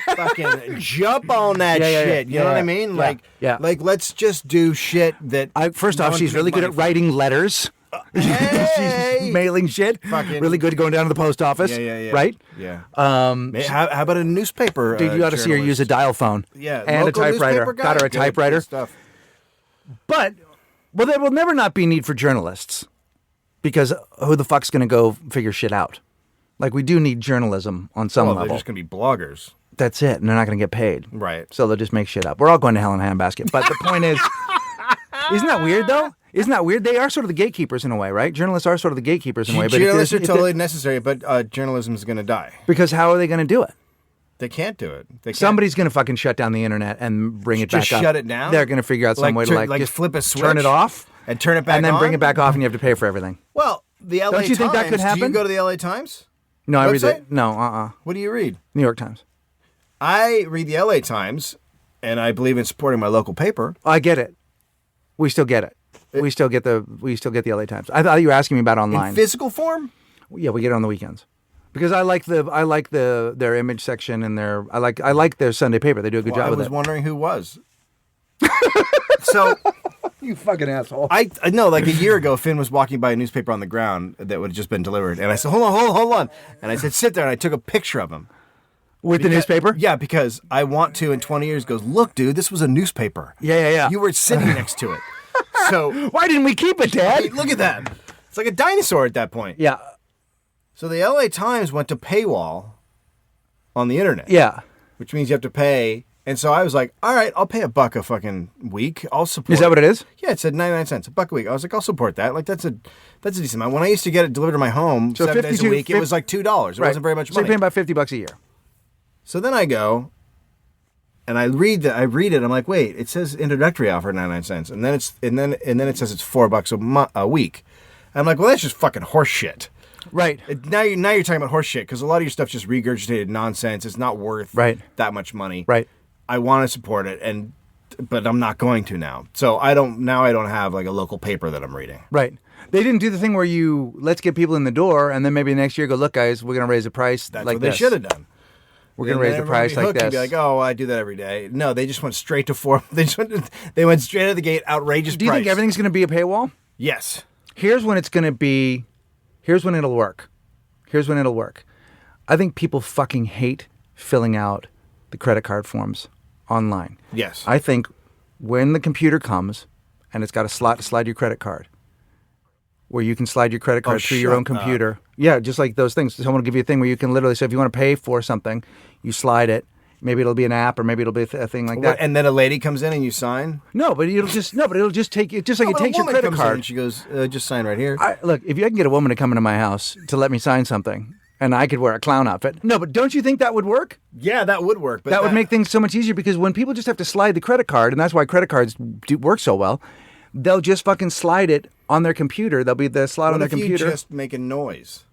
fucking jump on that shit. You know what I mean? Like, let's just do shit that... First off, she's really good at writing letters. Hey! She's mailing shit. Really good at going down to the post office. Yeah. Right? Yeah. How about a newspaper? Dude, you ought to see her use a dial phone. Yeah. And a typewriter. Got her a typewriter. Good stuff. But, there will never not be need for journalists. Because who the fuck's going to go figure shit out? Like, we do need journalism on some level. They're just going to be bloggers. That's it. And they're not going to get paid. Right. So they'll just make shit up. We're all going to hell in a handbasket. But the point is, isn't that weird, though? Isn't that weird? They are sort of the gatekeepers in a way, right? Journalists are sort of the gatekeepers in a way. But journalists are totally necessary, but journalism is going to die. Because how are they going to do it? They can't do it. Somebody's going to fucking shut down the internet and bring it back up. Just shut it down? They're going to figure out some way to just flip a switch. Turn it off. And turn it back on? And then bring it back off and you have to pay for everything. Well, the LA Times. Don't you think that could happen? Do you go to the LA Times? No, I read it. No, What do you read? New York Times. I read the LA Times, and I believe in supporting my local paper. I get it. We still get it. We still get the LA Times. I thought you were asking me about online. In physical form? Yeah, we get it on the weekends. Because I like their image section and I like their Sunday paper. They do a good job with it. I was wondering who was. So you fucking asshole. I know, like a year ago, Finn was walking by a newspaper on the ground that would have just been delivered, and I said, "Hold on," and I said, "Sit there," and I took a picture of him with the newspaper. Yeah, because I want to. In 20 years, goes, "Look, dude, this was a newspaper. Yeah. You were sitting next to it. So why didn't we keep it, Dad? Hey, look at that. It's like a dinosaur at that point. Yeah. So the LA Times went to paywall on the internet. Yeah. Which means you have to pay. And so I was like, all right, I'll pay $1 a fucking week. I'll support. Is that what it is? Yeah, it said 99 cents, $1 a week. I was like, I'll support that. Like that's a decent amount. When I used to get it delivered to my home 7 days a week, it was like $2. It wasn't very much money. So you're paying about $50 a year. So then I go and I read it. I'm like, wait, it says introductory offer 99 cents, and then it says it's $4 a week. And I'm like, well, that's just fucking horse shit. Right. Now you're talking about horse shit because a lot of your stuff's just regurgitated nonsense. It's not worth that much money. Right. I want to support it, but I'm not going to now. So I don't have like a local paper that I'm reading. Right. They didn't do the thing where let's get people in the door, and then maybe next year go, look, guys, we're going to raise the price. That's like what they should have done. We're going to raise the price like this. And be like, oh, I do that every day. No, they just went straight to form. They went straight out of the gate, outrageous price. Do you think everything's going to be a paywall? Yes. Here's when it's going to be. Here's when it'll work. I think people fucking hate filling out the credit card forms online. Yes. I think when the computer comes and it's got a slot to slide your credit card, where you can slide your credit card through your own computer. Yeah, just like those things. Someone will give you a thing where you can literally say, if you want to pay for something, you slide it. Maybe it'll be an app, or maybe it'll be a thing like that. And then a lady comes in and you sign? No, but it'll just take it, just like it takes your credit card. And she goes, just sign right here. Look, if I can get a woman to come into my house to let me sign something, and I could wear a clown outfit. No, but don't you think that would work? Yeah, that would work. But that would make things so much easier, because when people just have to slide the credit card, and that's why credit cards work so well, they'll just fucking slide it on their computer. There'll be the slot on their computer. What if you just make a noise?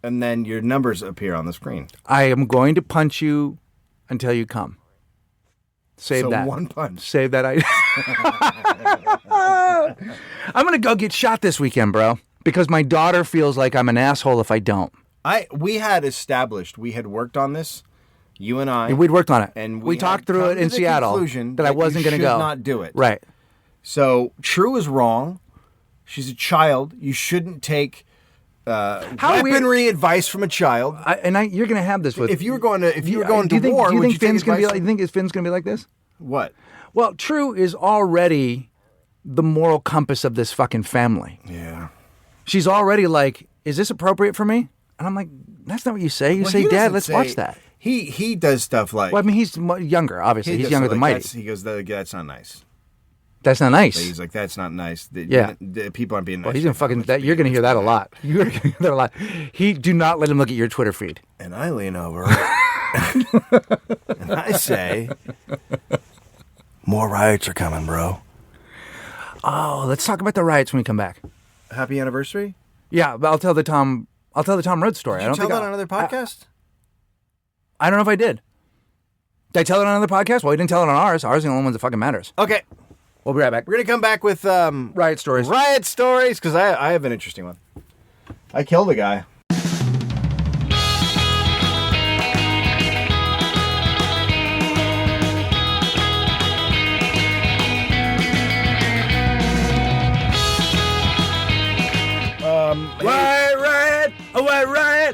And then your numbers appear on the screen. I am going to punch you until you come. Save that. One punch. Save that. I'm going to go get shot this weekend, bro, because my daughter feels like I'm an asshole if I don't. We had worked on this, you and I. We'd worked on it. And we talked through it in Seattle that I wasn't going to go. You should not do it. Right. So True is wrong. She's a child. You shouldn't take weaponry advice from a child. You're going to have this with. If you were going to war, do you would think Finn's going to be? You think Finn's going to be like this? What? Well, True is already the moral compass of this fucking family. Yeah. She's already like, is this appropriate for me? And I'm like, that's not what you say. You say, Dad, let's watch that. He does stuff like. Well, I mean, he's younger, obviously. He's younger than Mighty. He goes, that's not nice. That's not nice. He's like, that's not nice. Yeah. People aren't being nice. Well, he's gonna fucking. You're gonna hear that a lot. You're gonna hear that a lot. Do not let him look at your Twitter feed. And I lean over and I say, more riots are coming, bro. Oh, let's talk about the riots when we come back. Happy anniversary? Yeah, but I'll tell the Tom Rhodes story. Did you tell that on another podcast? I don't know if I did. Did I tell it on another podcast? Well, we didn't tell it on ours. Ours is the only one that fucking matters. Okay. We'll be right back. We're going to come back with riot stories. Riot stories, because I have an interesting one. I killed a guy.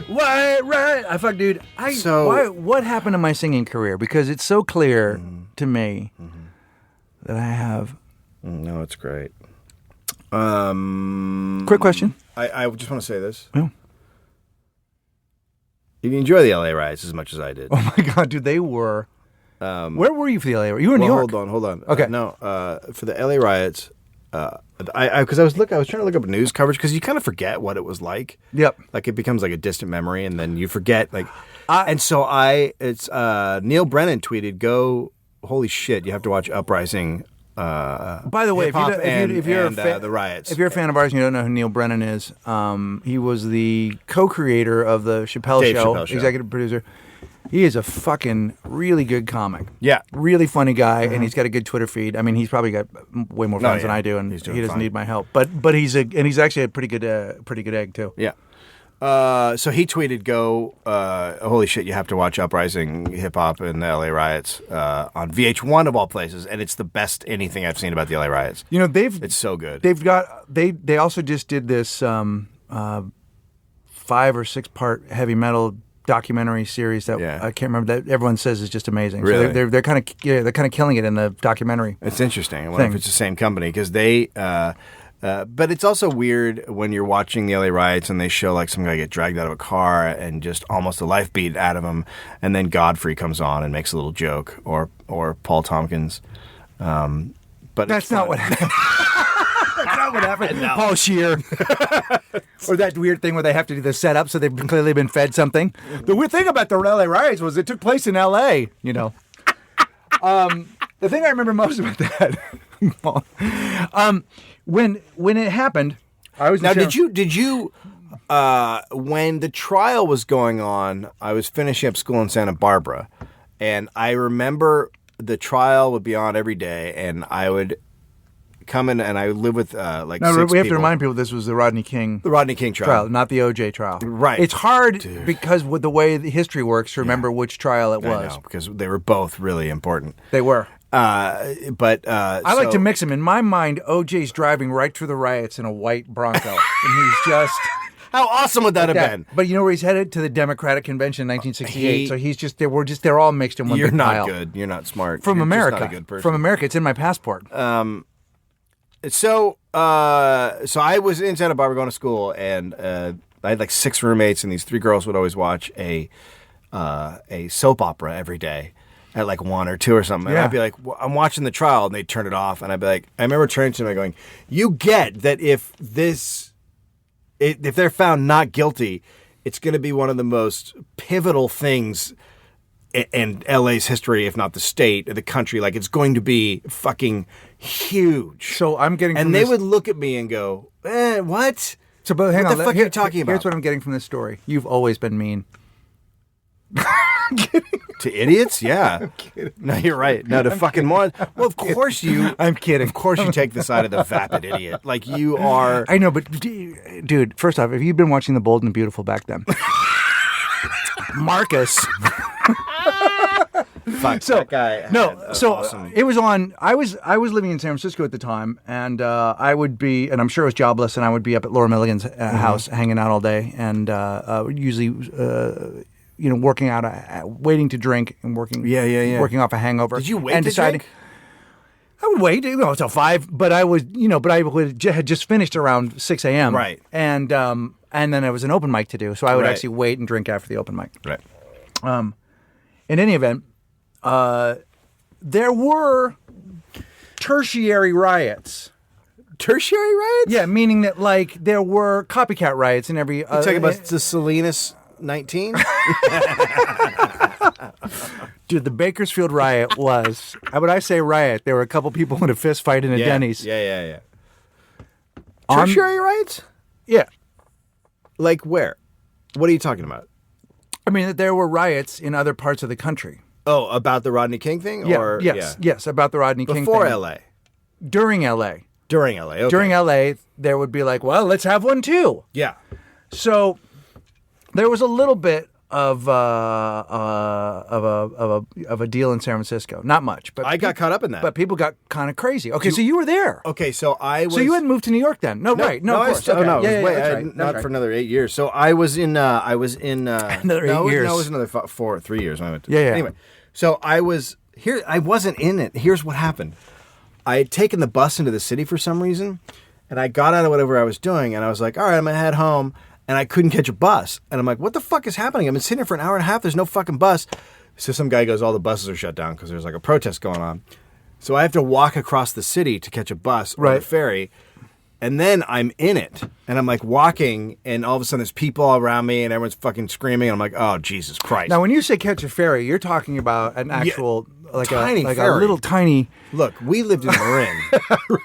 White riot. I fuck, dude. What happened to my singing career? Because it's so clear to me that I have. No, it's great. Quick question. I just want to say this. Yeah. You enjoy the LA riots as much as I did. Oh my God, dude, they were. Where were you for the LA riots? You were in New York. Hold on. Okay. For the LA riots, because I was trying to look up news coverage because you kind of forget what it was like. Yep. Like it becomes like a distant memory, and then you forget. And so it's Neil Brennan tweeted, "Go, holy shit! You have to watch Uprising." By the way, if you're the riots, if you're a fan of ours and you don't know who Neil Brennan is, he was the co-creator of the Dave Chappelle Show, executive producer. He is a fucking really good comic. Yeah, really funny guy, and he's got a good Twitter feed. I mean, he's probably got way more fans than I do, and he doesn't need my help. But he's actually a pretty good egg too. Yeah. So he tweeted, "Go, holy shit! You have to watch Uprising Hip Hop and the LA riots on VH1 of all places, and it's the best anything I've seen about the LA riots. You know, it's so good. They also just did this 5 or 6 part heavy metal documentary series that I can't remember, that everyone says is just amazing. Really? So they're kind of killing it in the documentary. It's interesting. I wonder if it's the same company because they. But it's also weird when you're watching the LA riots and they show like some guy get dragged out of a car and just almost a life beat out of him, and then Godfrey comes on and makes a little joke, or Paul Tompkins. But that's not what happened. That's not what happened. No. Paul Scheer. Or that weird thing where they have to do the setup, so they've clearly been fed something. The weird thing about the LA riots was it took place in LA, you know. The thing I remember most about that, when it happened, I was in now. San- Did you? When the trial was going on, I was finishing up school in Santa Barbara, and I remember the trial would be on every day, and I would come in and I would live with like No, six we have to people. remind people this was the Rodney King The Rodney King trial, not the OJ trial. Right. It's hard because with the way the history works to remember which trial it I was. know, because they were both really important. They were. But I like to mix them. In my mind, OJ's driving right through the riots in a white Bronco. And he's just... How awesome would that have been? But you know where he's headed? To the Democratic Convention in 1968. So he's just... They're all mixed in one You're big not pile. good. You're not smart. From You're America. Just not a good person. From America. It's in my passport. So I was in Santa Barbara going to school, and I had like 6 roommates, and these 3 girls would always watch a soap opera every day at like 1 or 2 or something. And Yeah. I'd be like, well, I'm watching the trial, and they'd turn it off, and I'd be like, I remember turning to them and going, you get that if they're found not guilty, it's going to be one of the most pivotal things in LA's history, if not the state, the country. Like, it's going to be fucking huge. So I'm getting... And from they this- would look at me and go, what? So, but hang What on. the fuck are you talking about? Here's what I'm getting from this story. You've always been mean. To idiots? Yeah. No, you're right. No, to fucking morons. Well, of course you... I'm kidding. Of course you take the side of the vapid idiot. Like, you are... I know, but dude, first off, if you've been watching The Bold and the Beautiful back then, Marcus. Fuck, that guy. Awesome. It was on. I was living in San Francisco at the time, and I would be, and I'm sure it was jobless, and I would be up at Laura Milligan's house hanging out all day, and usually, working out, waiting to drink and working. Working off a hangover. Did you wait and to deciding, drink? I would wait, until 5, but I was, had just finished around 6 a.m. Right. And then there was an open mic to do, so I would Right. actually wait and drink after the open mic. Right. In any event, there were tertiary riots. Tertiary riots? Yeah, meaning that like there were copycat riots in every. You talking about the Salinas 19? Dude, the Bakersfield riot was. When I say riot, there were a couple people in a fist fight in a Denny's. Yeah. Tertiary riots? Yeah. Like where? What are you talking about? I mean, that there were riots in other parts of the country. Oh, about the Rodney King thing? Yeah. Or, Yes, about the Rodney King thing. Before L.A.? During L.A. During L.A., okay. During L.A., there would be like, well, let's have one too. Yeah. So there was a little bit of a deal in San Francisco. Not much, but I got caught up in that. But people got kind of crazy. Okay, so you were there. Okay, so I was... So you hadn't moved to New York then? No, right? No, of course. Oh, Okay. no, Yeah, wait, that's I- right. That's not right. for another 8 years. So I was in Another 8 years. No, it was another 3 years. When I went to, Yeah. Anyway, so I was here. I wasn't in it. Here's what happened. I had taken the bus into the city for some reason, and I got out of whatever I was doing, and I was like, all right, I'm gonna head home. And I couldn't catch a bus. And I'm like, what the fuck is happening? I've been sitting here for an hour and a half. There's no fucking bus. So some guy goes, all the buses are shut down because there's like a protest going on. So I have to walk across the city to catch a bus or a Right. ferry. And then I'm in it. And I'm like walking, and all of a sudden there's people all around me, and everyone's fucking screaming. And I'm like, oh, Jesus Christ. Now, when you say catch a ferry, you're talking about an actual, like tiny a ferry. little tiny. Look, we lived in Marin.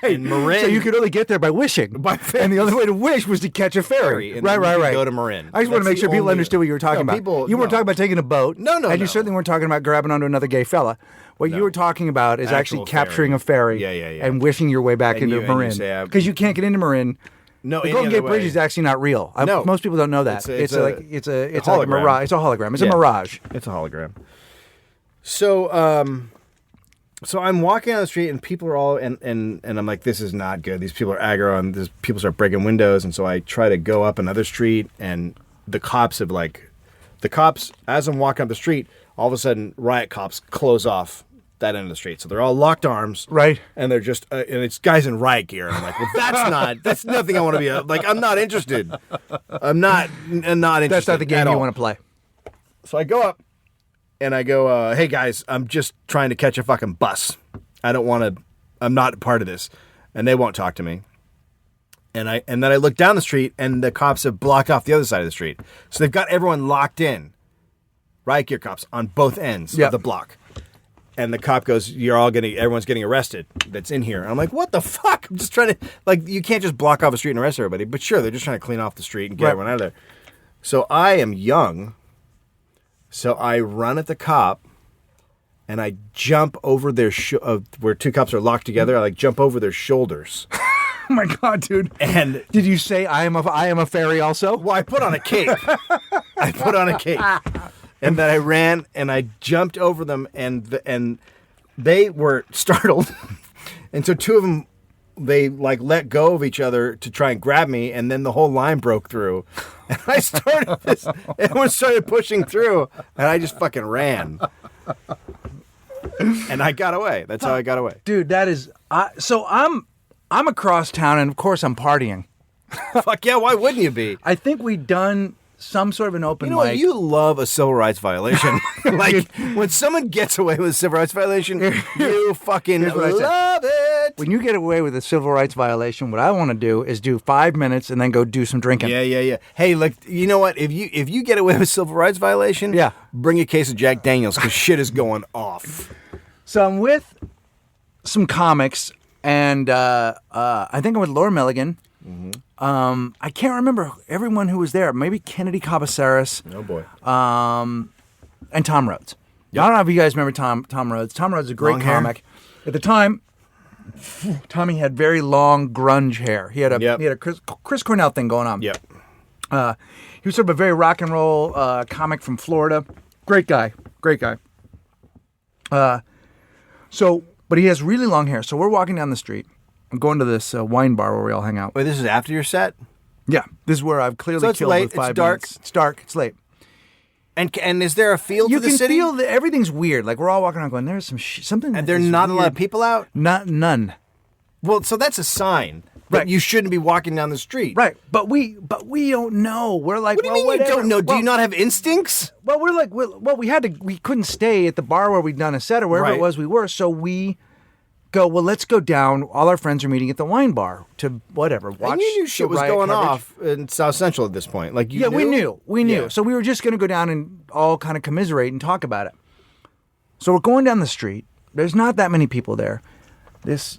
Right. In Marin. So you could only get there by wishing. And the only way to wish was to catch a ferry. And then you could go to Marin. I just want to That's make sure the people only- understood what you were talking No, about. people- You weren't no. talking about taking a boat. No, And you certainly weren't talking about grabbing onto another gay fella. What you were talking about is actually Actual capturing ferry. a ferry Yeah. and wishing your way back And into you- and you Marin. say, Because you can't get into Marin. No, The any Golden other Gate Bridge way. is actually not real. No. Most people don't know that. It's like a hologram. mirage. It's a hologram. It's a Yeah. mirage. It's a hologram. So, so I'm walking down the street, and people are all, and I'm like, this is not good. These people are aggro, and people start breaking windows, and so I try to go up another street, and the cops, as I'm walking up the street, all of a sudden, riot cops close off that end of the street. So they're all locked arms. Right. And they're just, and it's guys in riot gear. And I'm like, well, that's nothing I want to be, like, I'm not interested. I'm not interested. That's not the game you want to play. So I go up and I go, hey guys, I'm just trying to catch a fucking bus. I'm not part of this. And they won't talk to me. And then I look down the street, and the cops have blocked off the other side of the street. So they've got everyone locked in. Riot gear cops on both ends of the block. And the cop goes, everyone's getting arrested that's in here. And I'm like, what the fuck? I'm just trying to, like, you can't just block off a street and arrest everybody. But sure, they're just trying to clean off the street and get everyone out of there. So I am young. So I run at the cop and I jump over their, where two cops are locked together. I like jump over their shoulders. Oh my God, dude. And did you say I am a fairy also? Well, I put on a cape. And then I ran and I jumped over them and they were startled. And so two of them, they like let go of each other to try and grab me. And then the whole line broke through. And everyone started pushing through and I just fucking ran. And I got away. That's how I got away. Dude, that is, so I'm across town and of course I'm partying. Fuck yeah, why wouldn't you be? I think we've done some sort of an open mic. You love a civil rights violation. Like, when someone gets away with a civil rights violation, you fucking love it. When you get away with a civil rights violation, what I want to do is do 5 minutes and then go do some drinking. Yeah. Hey, look, you know what? If you get away with a civil rights violation, bring a case of Jack Daniels, because shit is going off. So I'm with some comics, and I think I'm with Laura Milligan. Mm-hmm. I can't remember everyone who was there. Maybe Kennedy Cabaceras. Oh boy. And Tom Rhodes. Yep. I don't know if you guys remember Tom Rhodes. Tom Rhodes is a great comic. At the time, Tommy had very long grunge hair. He had a Chris Cornell thing going on. Yep. He was sort of a very rock and roll comic from Florida. Great guy. But he has really long hair. So we're walking down the street. I'm going to this wine bar where we all hang out. Wait, this is after your set? Yeah. This is where I've clearly killed late. with 5 it's dark. minutes. It's dark. It's late. And is there a feel to the city? You can feel that everything's weird. Like, we're all walking around going, there's something. And there's not weird. a lot of people out? None. Well, so that's a sign. Right. You shouldn't be walking down the street. Right. But we don't know. We're like, what do you mean whatever. You don't know? Do you not have instincts? Well, we're like, we couldn't stay at the bar where we'd done a set or wherever it was we were. So we go, well, let's go down. All our friends are meeting at the wine bar to whatever. Watch. And you knew shit was going off in South Central at this point. Like, you knew? We knew. Yeah. So we were just going to go down and all kind of commiserate and talk about it. So we're going down the street. There's not that many people there. This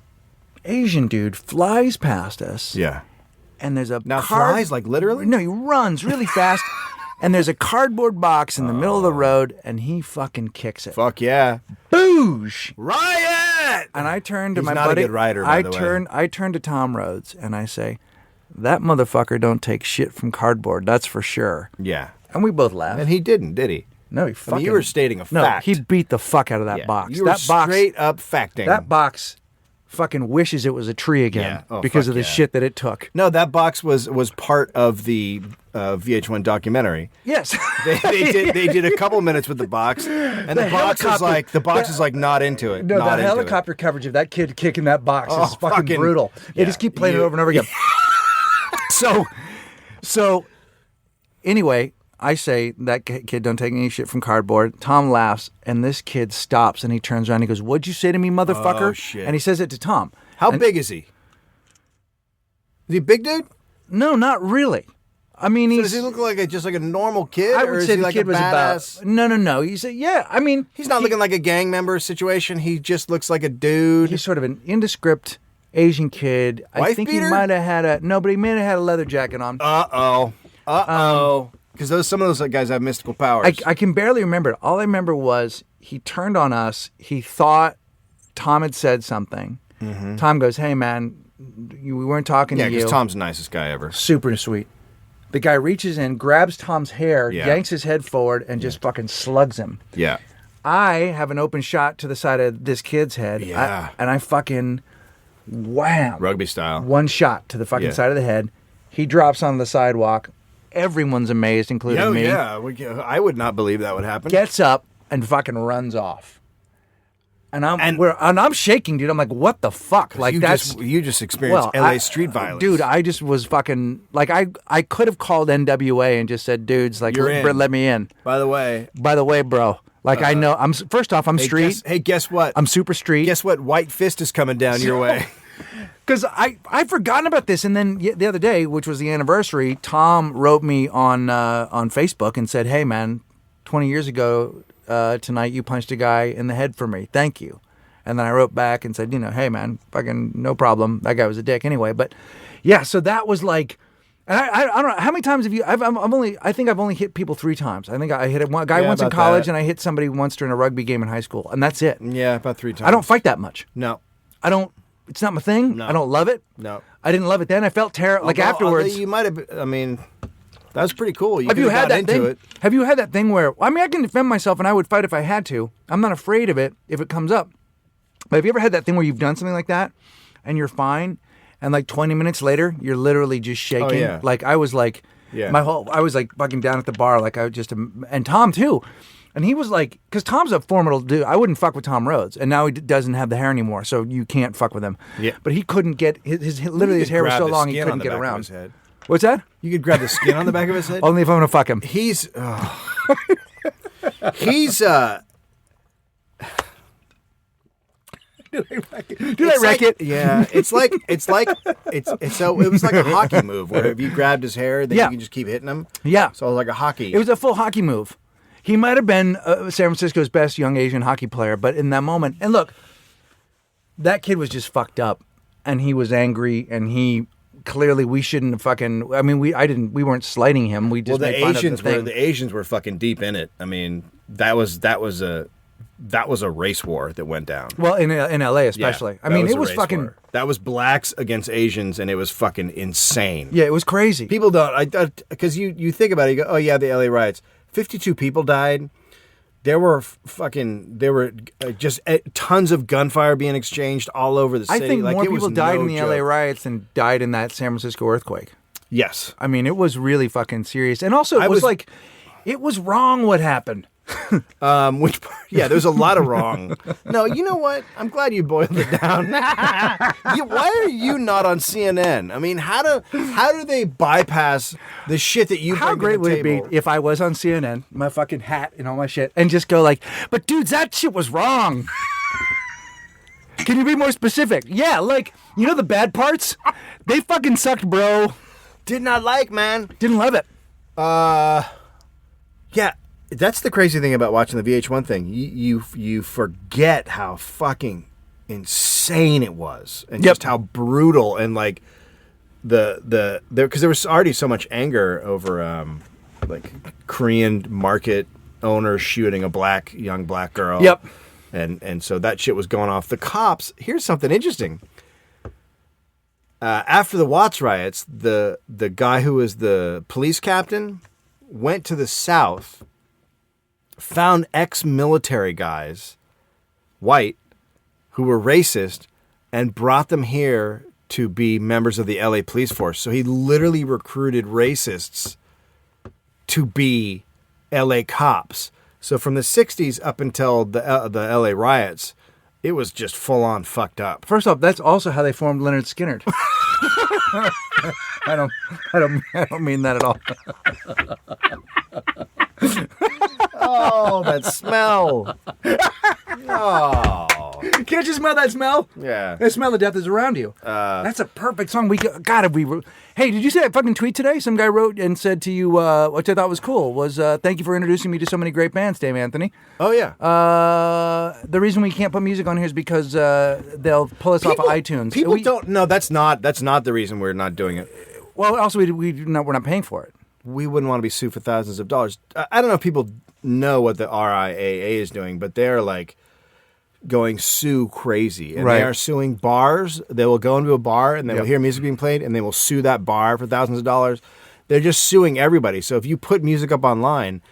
Asian dude flies past us. Yeah. And there's a flies, like literally? No, he runs really fast. And there's a cardboard box in the middle of the road, and he fucking kicks it. Fuck yeah. Boosh! Riot! And I turned to He's my not buddy. a good rider, by the way. I turned to Tom Rhodes, and I say, that motherfucker don't take shit from cardboard, that's for sure. Yeah. And we both laughed. And he didn't, did he? No, he fucking... you were stating a fact. No, he beat the fuck out of that box. You were straight up facting. That box fucking wishes it was a tree again because of the shit that it took. No, that box was part of the VH1 documentary. Yes. They did a couple minutes with the box, and the box is like not into it. No, not the helicopter coverage of that kid kicking that box is fucking brutal. They just keep playing it over and over again. So anyway, I say that kid don't take any shit from cardboard. Tom laughs, and this kid stops, and he turns around and he goes, "What'd you say to me, motherfucker?" Oh, shit. And he says it to Tom. How big is he? Is he a big dude? No, not really. I mean, does he look like just like a normal kid? I would or is say he the like kid a was badass? about... No. He's I mean... He's not looking like a gang member situation. He just looks like a dude. He's sort of an indescript Asian kid. I think beater? He might have had but he may have had a leather jacket on. Because some of those guys have mystical powers. I can barely remember it. All I remember was he turned on us. He thought Tom had said something. Mm-hmm. Tom goes, "Hey, man, we weren't talking to you." Yeah, because Tom's the nicest guy ever. Super sweet. The guy reaches in, grabs Tom's hair, yanks his head forward, and just fucking slugs him. Yeah. I have an open shot to the side of this kid's head. Yeah. And I fucking wham. Rugby style. One shot to the fucking side of the head. He drops on the sidewalk. Everyone's amazed, including me. Yeah, I would not believe that would happen. Gets up and fucking runs off. And I'm shaking, dude. I'm like, what the fuck? Like you just experienced LA street violence, dude. I just was fucking like I could have called NWA and just said, dudes, like let me in. By the way, bro. Like I know I'm street. Guess what? I'm super street. Guess what? White Fist is coming down your way. Because I'd forgotten about this, and then the other day, which was the anniversary, Tom wrote me on Facebook and said, "Hey man, 20 years ago, tonight. You punched a guy in the head for me. Thank you. And then I wrote back and said, hey, man, fucking no problem. That guy was a dick anyway. But yeah, so that was like, and I don't know, how many times have you, I think I've only hit people 3 times. I think I hit a guy once in college and I hit somebody once during a rugby game in high school. And that's it. Yeah, about 3 times. I don't fight that much. No. It's not my thing. No. I don't love it. No. I didn't love it then. I felt terrible. Like afterwards. You might have, I mean, that was pretty cool. Have you had that thing? Have you had that thing where, I mean, I can defend myself and I would fight if I had to. I'm not afraid of it if it comes up. But have you ever had that thing where you've done something like that and you're fine and like 20 minutes later you're literally just shaking? Oh, yeah. Like I was like, I was like fucking down at the bar like I was just, and Tom too. And he was like, because Tom's a formidable dude. I wouldn't fuck with Tom Rhodes. And now he doesn't have the hair anymore, so you can't fuck with him. Yeah. But he couldn't get, his hair was so long he couldn't get around. What's that? You could grab the skin on the back of his head? Only if I'm going to fuck him. He's Do I wreck it? Yeah, so it was like a hockey move where if you grabbed his hair, then you can just keep hitting him. Yeah. So it was like a hockey. It was a full hockey move. He might have been San Francisco's best young Asian hockey player, but in that moment, and look, that kid was just fucked up, and he was angry, and he clearly we shouldn't have fucking. I mean, we weren't slighting him. We just made fun of the thing. The Asians were fucking deep in it. I mean, that was a race war that went down. Well, in LA especially. Yeah, I mean, it was fucking. War. That was blacks against Asians, and it was fucking insane. Yeah, it was crazy. People don't, because you think about it, you go, oh yeah, the LA riots. 52 people died. There were just tons of gunfire being exchanged all over the city. I think more people died in the joke. LA riots than died in that San Francisco earthquake. Yes. I mean, it was really fucking serious. And also, it was wrong what happened. There's a lot of wrong. No, you know what? I'm glad you boiled it down. Why are you not on CNN? I mean, how do they bypass the shit that you bring How great to the would it table? be if I was on CNN, my fucking hat and all my shit, and just go like, but dudes, that shit was wrong. Can you be more specific? Yeah, like, you know the bad parts? They fucking sucked, bro. Did not like, man. Didn't love it. Yeah. That's the crazy thing about watching the VH1 thing. You forget how fucking insane it was, and just how brutal, and like because there was already so much anger over like Korean market owners shooting a young black girl. Yep. And so that shit was going off. The cops. Here's something interesting. After the Watts riots, the guy who was the police captain went to the South. Found ex-military guys, white, who were racist, and brought them here to be members of the LA police force. So he literally recruited racists to be LA cops. So from the 60s up until the LA riots, it was just full-on fucked up. First off, that's also how they formed Leonard Skinner. I don't mean that at all. Oh, that smell. Oh. Can't you smell that smell? Yeah. The smell of death is around you. That's a perfect song. Hey, did you see that fucking tweet today? Some guy wrote and said to you, which I thought was cool, was thank you for introducing me to so many great bands, Dave Anthony. Oh, yeah. The reason we can't put music on here is because they'll pull us off of iTunes. People don't. No, that's not the reason we're not doing it. Well, also we're not paying for it. We wouldn't want to be sued for thousands of dollars. I don't know if people know what the RIAA is doing, but they're like going sue crazy. And they are suing bars. They will go into a bar and they will hear music being played and they will sue that bar for thousands of dollars. They're just suing everybody. So if you put music up online,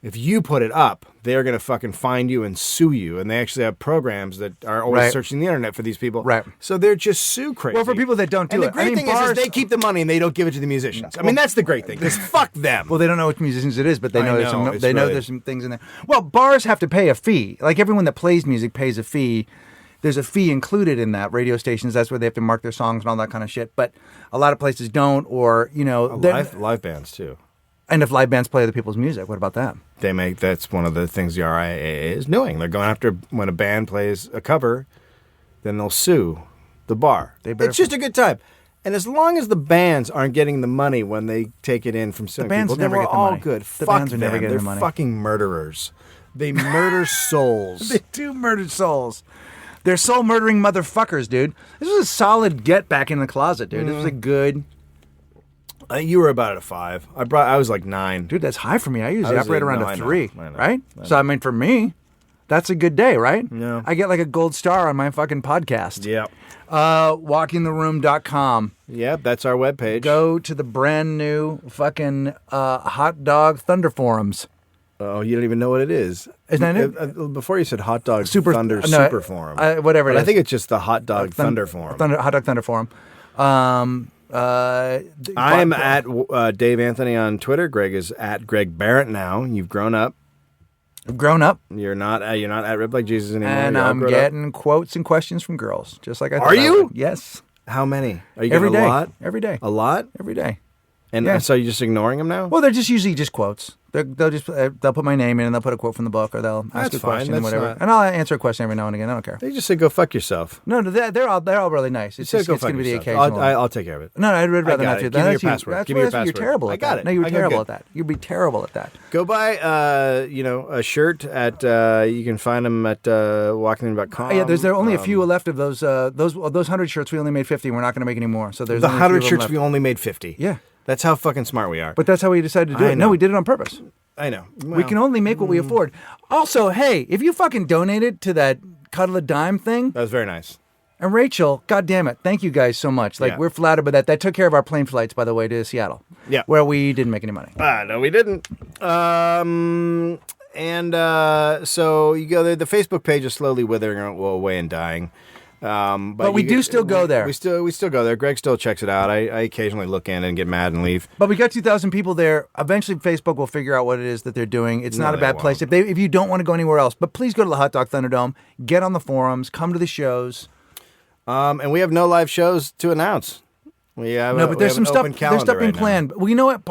if you put it up, they're going to fucking find you and sue you. And they actually have programs that are always searching the internet for these people. Right. So they're just sue crazy. Well, for people that don't do and the great thing is they keep the money and they don't give it to the musicians. I mean, that's the great thing. Because fuck them. Well, they don't know which musicians it is, but they know there's some things in there. Well, bars have to pay a fee. Like everyone that plays music pays a fee. There's a fee included in that. Radio stations, that's where they have to mark their songs and all that kind of shit. But a lot of places don't, or live bands too. And if live bands play other people's music, what about that? That's one of the things the RIAA is doing. They're going after when a band plays a cover, then they'll sue the bar. It's just a good time. And as long as the bands aren't getting the money when they take it in from suing people, then we're all good. The bands are never getting the money. They're fucking murderers. They murder souls. They do murder souls. They're soul murdering motherfuckers, dude. This was a solid get back in the closet, dude. This was a good. You were about at a 5. I was like 9. Dude, that's high for me. I usually was operate a- around no, a I know, 3, I know, right? I know. So, I mean, for me, that's a good day, right? Yeah. I get like a gold star on my fucking podcast. Yeah. Walkingtheroom.com. Yep, that's our webpage. Go to the brand new fucking hot dog thunder forums. Oh, you don't even know what it is. Isn't that it? Before you said hot dog Super thunder no, super forum. Whatever But it is. I think it's just the hot dog thunder forum. Hot dog thunder forum. I'm at Dave Anthony on Twitter. Greg is at Greg Barrett now. You've grown up. Grown up, You're not at Rip Like Jesus anymore. and You're all I'm grown up. getting quotes and questions from girls, just like I thought Are I you? would. Yes. How many? Are you Every getting day. a lot? Every day. A lot? Every day. And Yeah. so you're just ignoring them now? Well, they're just usually just quotes. They'll put my name in and they'll put a quote from the book, or they'll ask That's a fine. question That's whatever. not- And I'll answer a question every now and again. I don't care. They just say go fuck yourself. No, they're all really nice. It's Say just go it's fuck going to be the yourself. occasional. I'll take care of it. No, I'd rather got not it. do Give that. me your password. That's Give me your what- You're password. terrible at I got that. it. No, you're I got terrible good. at that. You'd be terrible at that. Go buy a shirt at you can find them at walkingtheroom.com. Yeah, there's only a few left of those 100 shirts. We only made 50. We're not going to make any more. So there's the only a few 100 of them shirts left. we only made 50. Yeah. That's how fucking smart we are. But that's how we decided to do I it. know. No, we did it on purpose. I know. We can only make what we afford. Also, hey, if you fucking donated to that Cuddle a Dime thing, That was very nice. and Rachel, God damn it, thank you guys so much. Like, Yeah. we're flattered by that. That took care of our plane flights, by the way, to Seattle. Yeah. Where we didn't make any money. No, we didn't. So you go there. The Facebook page is slowly withering away and dying. But we do still go there. We still go there. Greg still checks it out. I occasionally look in and get mad and leave. But we got 2,000 people there. Eventually, Facebook will figure out what it is that they're doing. It's No, not a they bad place. won't. If you don't want to go anywhere else, but please go to the Hot Dog Thunderdome, get on the forums, come to the shows. And we have no live shows to announce. We have No, but there's some stuff. There's stuff being right now. planned. Well, you know what?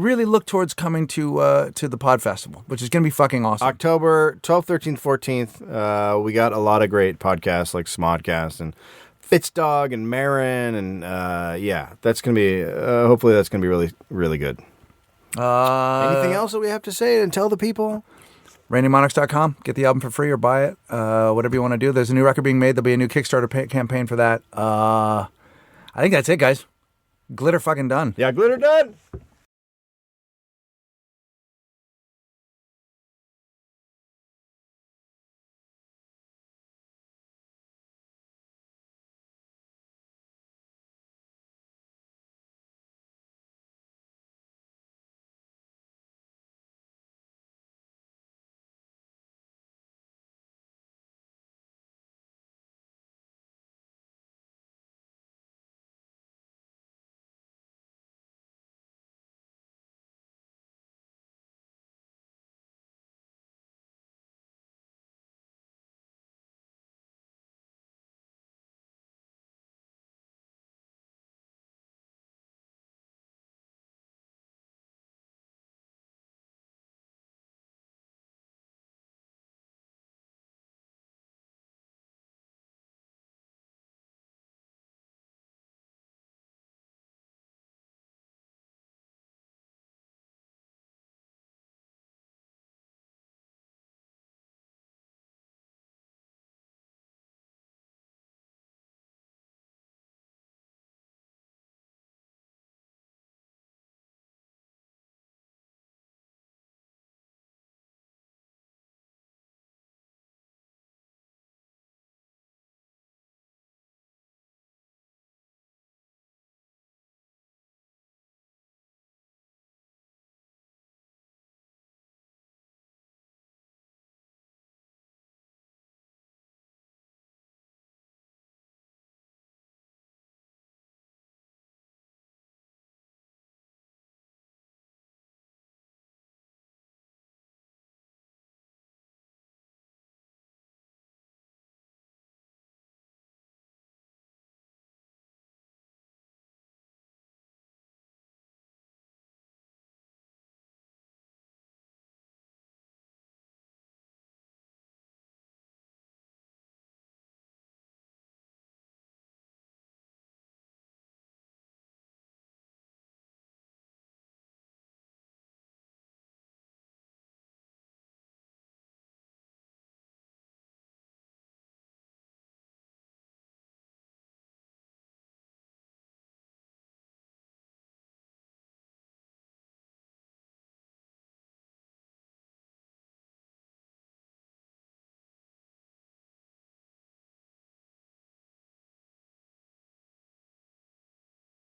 Really look towards coming to the Pod Festival, which is going to be fucking awesome. October 12th, 13th, 14th. We got a lot of great podcasts like Smodcast and Fitzdog and Marin. And that's going to be, hopefully that's going to be really, really good. Anything else that we have to say and tell the people? RandyMonarchs.com. Get the album for free or buy it. Whatever you want to do. There's a new record being made. There'll be a new Kickstarter campaign for that. I think that's it, guys. Glitter fucking done. Yeah, glitter done.